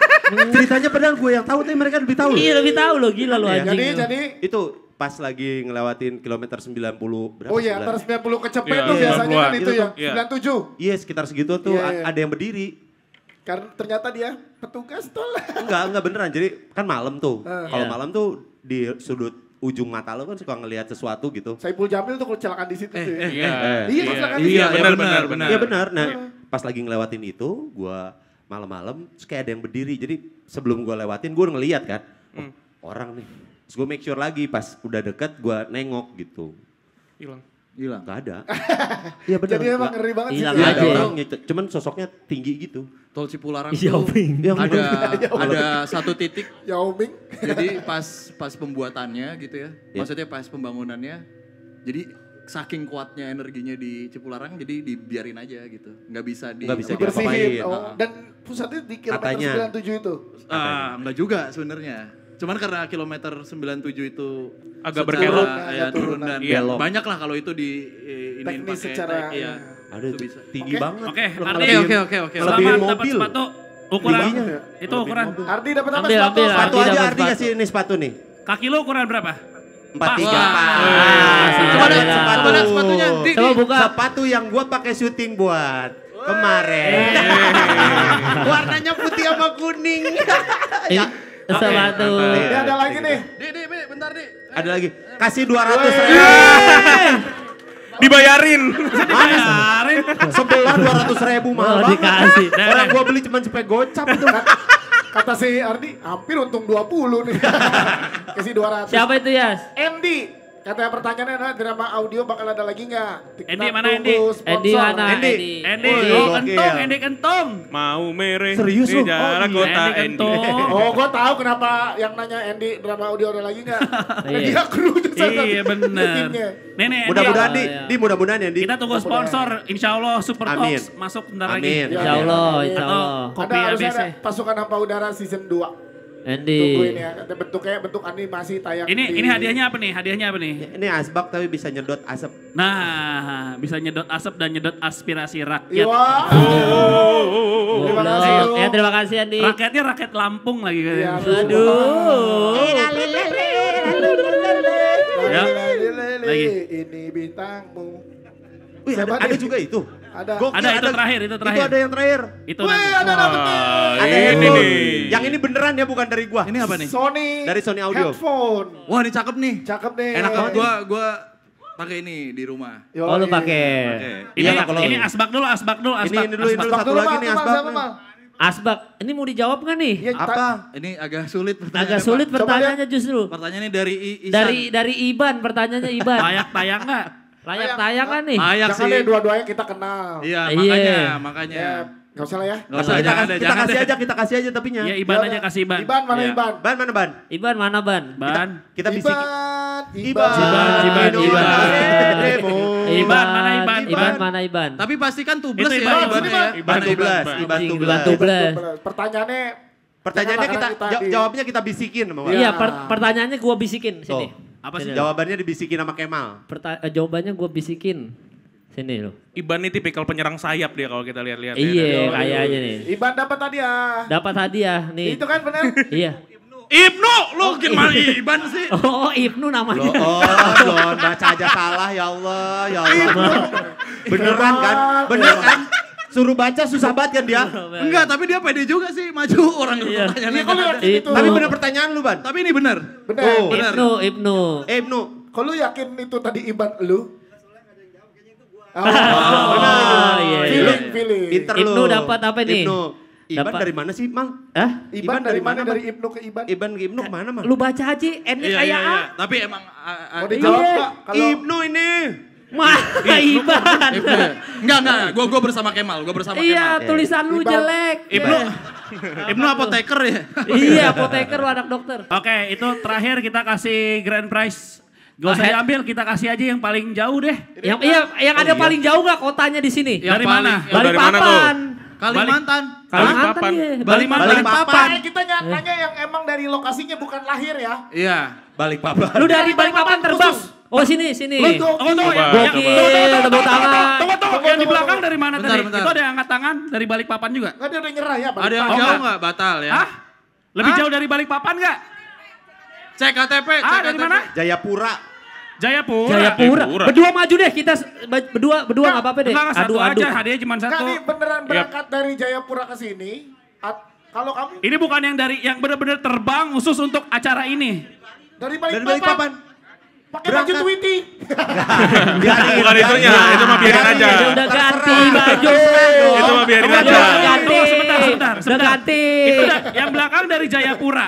Ceritanya padahal gue yang tahu tapi mereka lebih tahu. Iya lebih tahu lo, gila lo Iya. anjing. Jadi Itu pas lagi ngelewatin kilometer 90 berapa? oh iya, 9? terus 90 kecepet Iya, tuh iya, biasanya kan 90-an. itu ya. Iya. 97. Iya sekitar segitu tuh Iya, iya. ada yang berdiri. Karena ternyata dia petugas tol. Enggak beneran. Jadi kan malam tuh. Kalau Iya. malam tuh di sudut ujung mata lo kan suka ngelihat sesuatu gitu. Saiful Jamil tuh kecelakaan di situ tuh ya. Iya. Iya, kecelakaan di Iya, situ. benar. Iya benar. Nah, pas lagi ngelewatin itu, gua malam-malam terus kayak ada yang berdiri. Jadi sebelum gua lewatin, gua udah ngeliat kan. Oh, orang nih. Terus gua make sure lagi pas udah deket gua nengok gitu. Hilang. Gak ada. Iya benar. Jadi emang ngeri banget sih. Hilang itu ya. aja. Ada ya. orangnya, cuman sosoknya tinggi gitu. Tol Cipularang Iya, tuh Ping. ada satu titik. Yao Ming. Jadi pas pembuatannya gitu ya. Iya. Maksudnya pas pembangunannya. Jadi saking kuatnya energinya di Cipularang jadi dibiarin aja gitu. Nggak bisa Nggak bisa Dibersihin. Diapain? Oh, dan pusatnya di kilometer Katanya. 97 itu. Enggak juga sebenarnya. Cuman karena kilometer 97 itu Agak secara, berkelok. ya, turun dan Iya. banyak lah kalau itu di ini Teknis secara- iya. Ada Itu bisa. tinggi Oke. banget. Oke, Ardi. Ngelebihin- Oke. Melebihin Selamat dapat mobil. sepatu. Ukuran. Tingginya. Itu ukuran. Ardi dapat apa Ambil, sepatu? ambil. Sepatu Ardi aja dapat Ardi sepatu. kasih ini sepatu nih. Kaki lo ukuran berapa? 43 Wah. Pak. Coba lihat Alhamdulillah. sepatu. Coba lihat sepatunya. Di. Coba buka. Sepatu yang gua pakai syuting buat kemarin. Warnanya putih sama kuning. Ini sepatu. Ini ada lagi nih. Di, bentar di. Ada lagi. Kasih 200 ribu. Dibayarin. Bayarin. Sebelah 200 ribu mahal Oh, banget. dikasih. Orang gua beli cuma supaya gocap itu. Kata si Ardi, hampir untung 20 nih. Kasih 200. Siapa itu Yas? Andy. Katanya pertanyaannya adalah drama audio bakal ada lagi nggak? Andy mana, Andy? Andy mana? Andy. Andy, Wih, oh gokil. kentung, Andy kentung. Mau mereh. Serius di lu? jalan kota Andy Andy. kentung. Oh, gue tahu kenapa yang nanya Andy drama audio ada lagi nggak? Iya. Dia kru juga. Iya bener. Timnya. Nih Andy. Mudah-mudahan Iya, di, iya. di mudah-mudahan ya di. Kita tunggu sponsor, insya Allah Super Amin. Talks masuk bentar lagi. Amin. Insya Allah, Iya. insya Atau Allah. kopi Ada harus ABC. ada pasukan hampa udara season 2. Andy. Tungguin ya. Bentuknya bentuk animasi tayang. Ini hadiahnya apa nih? Hadiahnya apa nih? Ini asbak tapi bisa nyedot asap. Nah, bisa nyedot asap dan nyedot aspirasi Iya. rakyat. Wah. Terima kasih. Ya terima kasih Andy. Rakyatnya rakyat Lampung lagi Iya. kayaknya. Aduh. Ya. Lagi. Ini bintangmu. Wih, Siapa ada nih? juga itu. Ada. Gokil, Ada itu terakhir. Itu ada yang terakhir. Itu Wih, nanti. ada dapet nih. Ada Ini yang nih. Yang ini beneran ya bukan dari gua. Ini apa nih? Sony. Dari Sony Audio. Headphone. Wah, ini cakep nih. Cakep nih. Enak banget gua pakai ini di rumah. Oh lu pakai. Ini Iya, kalau- ini asbak dulu. Ini dulu satu lagi nih asbak. Asbak, ini mau dijawab nggak nih? Iya, Apa? Ini agak sulit pertanyaannya. Agak sulit Pak. pertanyaannya justru. Pertanyaannya dari Ihsan. Dari Iban, pertanyaannya Iban. Layak tayang nggak? Layak tayang kan nih? Layak Jangan sih. deh dua-duanya kita kenal. Iya, Iya. makanya. Ya, gak usah lah ya. Nggak usah, jangan deh, Kita jangan kasih deh. aja, kita kasih aja tapinya. Ya Iban aja kasih Iban. Iban mana Iya. Iban? Ban mana ban? Iban mana Ban? Ban. Kita bisikin. Iban. Iban. Iban mana Iban? Iban mana Iban? Tapi pastikan tubles Itu ya Iban, Iban Iban. ya. Iban tublas, Iban Anjing, tublas. Iban tublas. Pertanyaannya Pertanyaannya kita, jangan karena jawabnya kita bisikin sama Wan. Iya, pertanyaannya gua bisikin sini. Apa sih? Sini. Jawabannya dibisikin sama Kemal. Jawabannya gua bisikin. Sini lo. Iban ini tipikal penyerang sayap dia kalau kita lihat-lihat. Iya, kayaknya nih. Iban dapat hadiah. Dapat hadiah nih. Itu kan benar. Iya. Ibnu, lu gimana Iban sih? Oh, Ibnu namanya. Don, baca aja salah ya Allah, ya Allah. Beneran kan? Bener kan? Suruh baca susah banget kan dia? Enggak, tapi dia pede juga sih maju orang Iya. pertanyaannya. Iya, kalau yakin itu. Tapi bener pertanyaan lu, Ban. Tapi ini benar. Benar. Oh. Benar. Ibnu. Ibnu. Kalau lu yakin itu tadi Iban lu? Oh, iya. Feeling. Pinter lu. Ibnu dapat apa nih? Ibnu. Iban Dapat- dari mana sih, Mang? Hah? Iban dari mana? Mang? Dari Ibnu ke Iban? Iban ke Ibnu kemana, Mang? Lu baca aja, N-nya Iya, kayak iya, A. iya. Tapi emang Mau dijawab Iya. nggak? Kalau Ibnu ini. Mah, Iban. Enggak. Gua bersama Kemal, Iya, tulisan lu Iban. jelek. Ibnu, Ibnu apoteker ya? Iya, apoteker lu anak dokter. Oke, itu terakhir kita kasih grand prize. Gak usah Ah, diambil, kita kasih aja yang paling jauh deh. Yang ada paling jauh nggak kotanya di sini? Dari mana? Dari mana tuh? Balikpapan. Kalimantan. Kalimantan iya. Balikpapan. kita nanya yang emang dari lokasinya bukan lahir ya. Iya. Balik papan. Lu dari Balikpapan terbang. Oh sini. Lu Oh tuh, yang, Gokil, tepuk tangan. tunggu, yang di belakang dari mana Bentar, tadi? bentar. Itu ada yang angkat tangan dari Balikpapan juga? Nggak ada yang nyerah ya. Ada yang Oh, jauh enggak. nggak? Batal ya? Hah? Lebih Hah? jauh dari Balikpapan nggak? Cek KTP, cek Ah, dari KTP. mana? Jayapura. Jayapura. Jayapura. Berdua maju deh kita berdua nggak apa-apa deh. Enggak, satu Adu. aja, hadiahnya cuma Nggak satu. nih beneran berangkat dari Jayapura ke sini. Kalau kamu Ini bukan yang dari yang benar-benar terbang khusus untuk acara ini. dari Dari Balikpapan, Balikpapan. pakai baju Berangkat. Tweety. Bukan itunya, itu mah biarin aja. Dia udah ganti baju. Itu mah biarin Udah aja. ganti. Tunggu, sebentar. Udah ganti. Itu yang belakang dari Jayapura.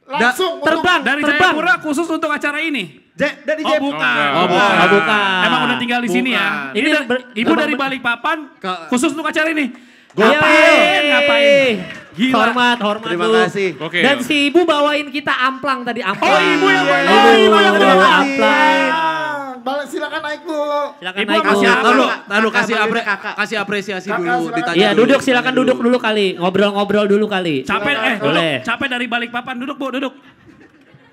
Langsung Terbang. Dari Jayapura khusus untuk acara ini. Dari Oh Jayapura. bukan. Oh, bukan. Emang udah tinggal di sini ya. Ini Ini ibu terbang- dari Balikpapan Ke- khusus untuk acara ini. Ngapain? Gila. Hormat Terima lu. kasih. Oke. Dan si ibu bawain kita amplang tadi, amplang. Oh, ibu yang bawain. Ibu Ibu yang bawa bawain. amplang. Silakan naik Bu. Silakan Ibu naik sama Bu. siapa? Taruh Kakak, kasih manggilnya kakak. kasih apresiasi Kakak, dulu, silakan. ditanya Iya, dulu, duduk ditanya silakan duduk kali. Ngobrol-ngobrol dulu kali. Capek Boleh. Capek dari Balikpapan duduk Bu, duduk.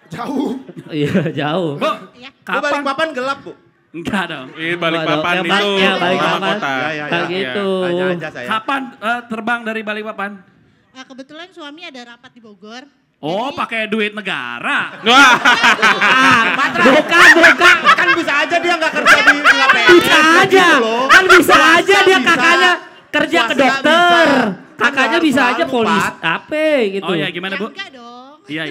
Jauh. Iya, jauh. Bu, Lu kapan? Balikpapan gelap, Bu. Enggak dong. Ini Balikpapan Yang itu ya, nama Balikpapan. kota. Ya. Kayak gitu. Tanya aja saya. Kapan terbang dari Balikpapan? Kebetulan suami ada rapat di Bogor. Oh, Jadi- pakai duit negara. Wah, Bukan. Kan bisa aja dia nggak kerja di KPR. Bisa aja. Kan bisa aja dia bisa. kakaknya kerja ke Swasta dokter. bisa. Kakaknya Kan bisa harus aja selalu, polis. Pat. Apa gitu. Oh ya, gimana Bu? Enggak dong. Iya.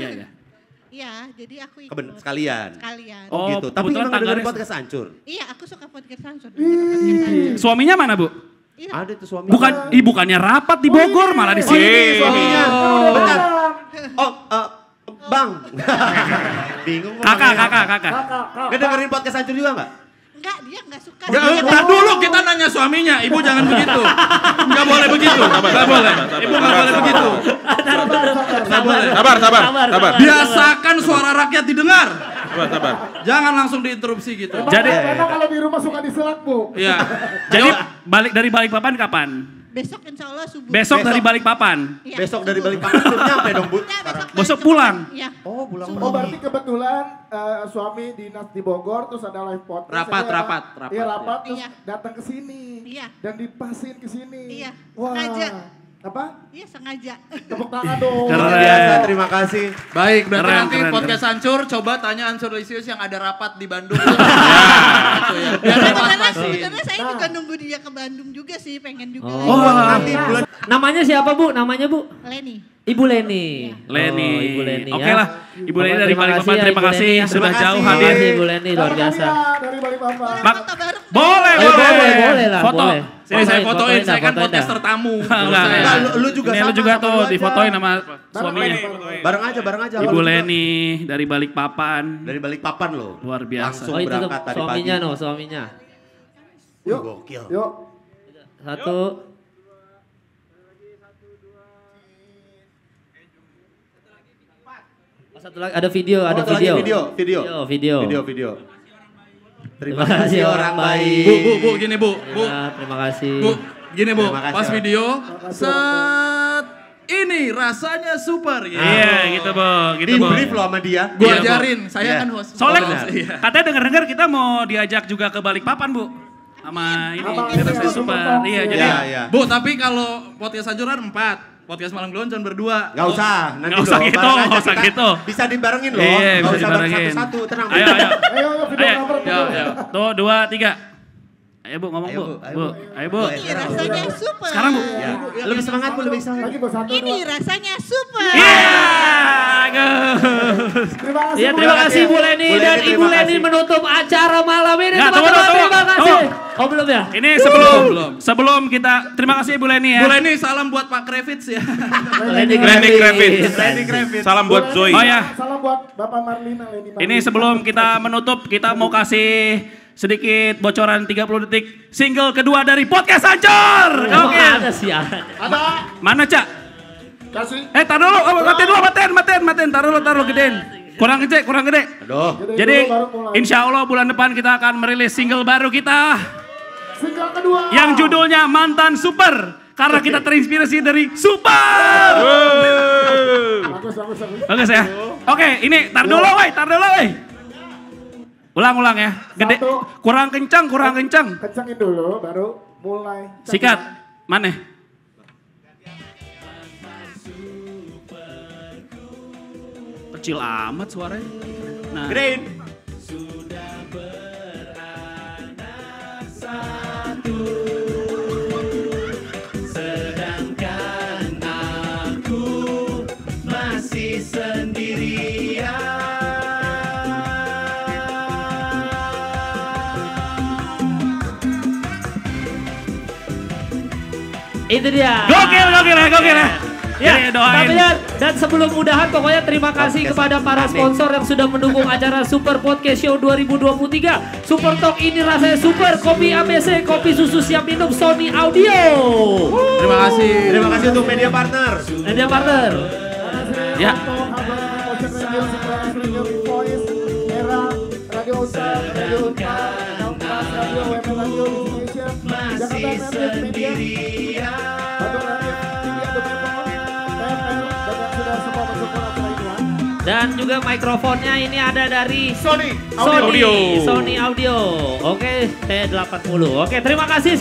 Iya, jadi aku ikut. Sekalian. Sekalian. Oh, Gitu. Tapi kebetulan emang dengerin tanggalnya- podcast hancur. Iya, aku suka podcast Sansur. Suaminya mana Bu? Iya. Ada tuh suami. Bukannya rapat di Bogor, malah di Oh, sini. ini suaminya. Oh. Bentar. Oh, Bang. Bingung gua manggilnya. Kakak. Nggak dengerin podcast hancur juga nggak? Enggak, dia enggak suka. Entar dulu kita nanya suaminya, ibu jangan begitu. Enggak boleh begitu. Enggak boleh. Ibu enggak boleh begitu. Enggak boleh. sabar. Biasakan suara rakyat didengar. Sabar. Jangan langsung diinterupsi gitu. Jadi Emang kalau di rumah suka diselak Bu. Iya. jadi balik dari Balikpapan kapan? Besok insya Allah subuh. Besok dari Balikpapan. Iya, Besok dari subuh. Balikpapan belum nyampe dong, Bu. Ya, Besok jam pulang. 6. Iya. Oh, pulang. Oh berarti kebetulan suami dinas di Bogor terus ada live podcast. Rapat, Jadi rapat. Iya rapat terus Iya. datang ke sini. Iya. Dan dipasin ke sini. Iya, Wah. sengaja. Apa? Iya sengaja. Tepuk tangan dong. Luar biasa, terima kasih. Baik, berarti Keren, nanti keren, podcast hancur, coba tanya Ansur Lisius yang ada rapat di Bandung. Gitu ya. Biar motivasi. Sebenarnya saya juga nunggu dia ke Bandung juga sih, pengen juga. Oh, nanti bulan Namanya siapa Bu? Namanya Bu? Leni. Ibu Leni. Leni. Oh, Ibu Leni Oke ya. lah, Ibu Leni dari Terima Balikpapan, kasih ya, terima Ibu kasih Leni ya. sudah Terima jauh kasih. hadir. Terima kasih Ibu Leni, luar biasa. Dari Balikpapan. Boleh, Boleh lah, Foto. boleh. Sini saya fotoin, saya kan fotoin dah. podcaster tamu. Enggak, Enggak, lu juga Ini lu sama, juga sama tuh lu aja. difotoin sama suaminya. Bareng aja. Ibu Leni dari Balikpapan. Dari Balikpapan loh. Luar biasa. Langsung Oh itu tuh berangkat tadi suaminya pagi. no, suaminya. Yuk, Gokil. yuk. Satu. Oh, satu lagi ada video, ada satu lagi video. video. Video. Terima kasih orang baik. Bu, gini Bu. Bu, Ya, terima kasih. Bu, gini Bu. Terima kasih, Pas Om. video, set ini rasanya super. Ya. Iya, gitu, Bu. Gitu, Di Bu. brief lo sama dia. Gue Iya, Bu. ajarin, saya Iya. kan host. Soalnya Oh, iya. katanya denger-dengar kita mau diajak juga ke Balikpapan, Bu. Sama ini, kita saya super. Iya, jadi Iya. Bu, tapi kalau podcast hancuran 4, podcast malam geloncan berdua. Gak usah, nanti Nggak usah dong, gitu, bareng aja nggak usah kita. gitu. Bisa dibarengin loh, Iya, nggak bisa usah bareng dibarengin. satu-satu, tenang. Ayo. Ayo, video Ayo. cover. Ya. Tuh, 2, 3. Ayo, Bu, ngomong, Bu. Ayo, Bu, Bu. ayo, Bu. Ini rasanya super. Sekarang, Bu. Ya. Lebih semangat, Bu, lebih semangat. Lagi bersatu. Ini rasanya super. Iya, Gus. Terima kasih. Iya, Bu. terima kasih Bu Leni Bu Leni, dan Ibu terima Leni kasih. menutup acara malam ini. Nggak, Teman-teman, tunggu. terima kasih. Oh, belum ya? Ini sebelum kita terima kasih Bu Leni ya. Bu Leni, salam buat Pak Krevits ya. Leni Lenny Kravitz. Lenny Kravitz. Salam buat Zoe. Oh ya, Salam buat Bapak Marlina. Lady ini sebelum kita menutup, kita mau kasih sedikit bocoran 30 detik single kedua dari Podcast Hancur. Oh, Oke. ada sih, ada. Ada. Mana, Cak? Kasih. Tar dulu, matiin, taruh gedein. Kurang gede. Aduh. Jadi dulu baru mulai. insya Allah bulan depan kita akan merilis single baru kita Single kedua. yang judulnya Mantan Super. Karena kita terinspirasi dari Super. Bagus. Bagus ya. Oke, ini tar dulu, woi. Ulang ya. Gede. Satu. Kurang kencang. Kencangin dulu, baru mulai. Sikat. Mana? Kecil amat suaranya. Nah. Green. Itu dia. Gokil ya. Ya, Jadi doain. tapi dan sebelum udahan pokoknya terima kasih kepada para sponsor yang sudah mendukung acara Super Podcast Show 2023. Super Talk ini rasanya super, kopi ABC, kopi susu siap minum, Sony Audio. Terima kasih. Terima kasih untuk media partner. Media partner. Ya. Radio Voice, Era, Radio Usaha, Radio Unpad, Kampas, Radio WM Radio Indonesia, Jakarta Media, Bandung Radio, Media Depok, TFR, dan yang sudah semua mendukung acara ini ya. Dan juga mikrofonnya ini ada dari Sony Sony Audio. Oke, T80. Oke, terima kasih.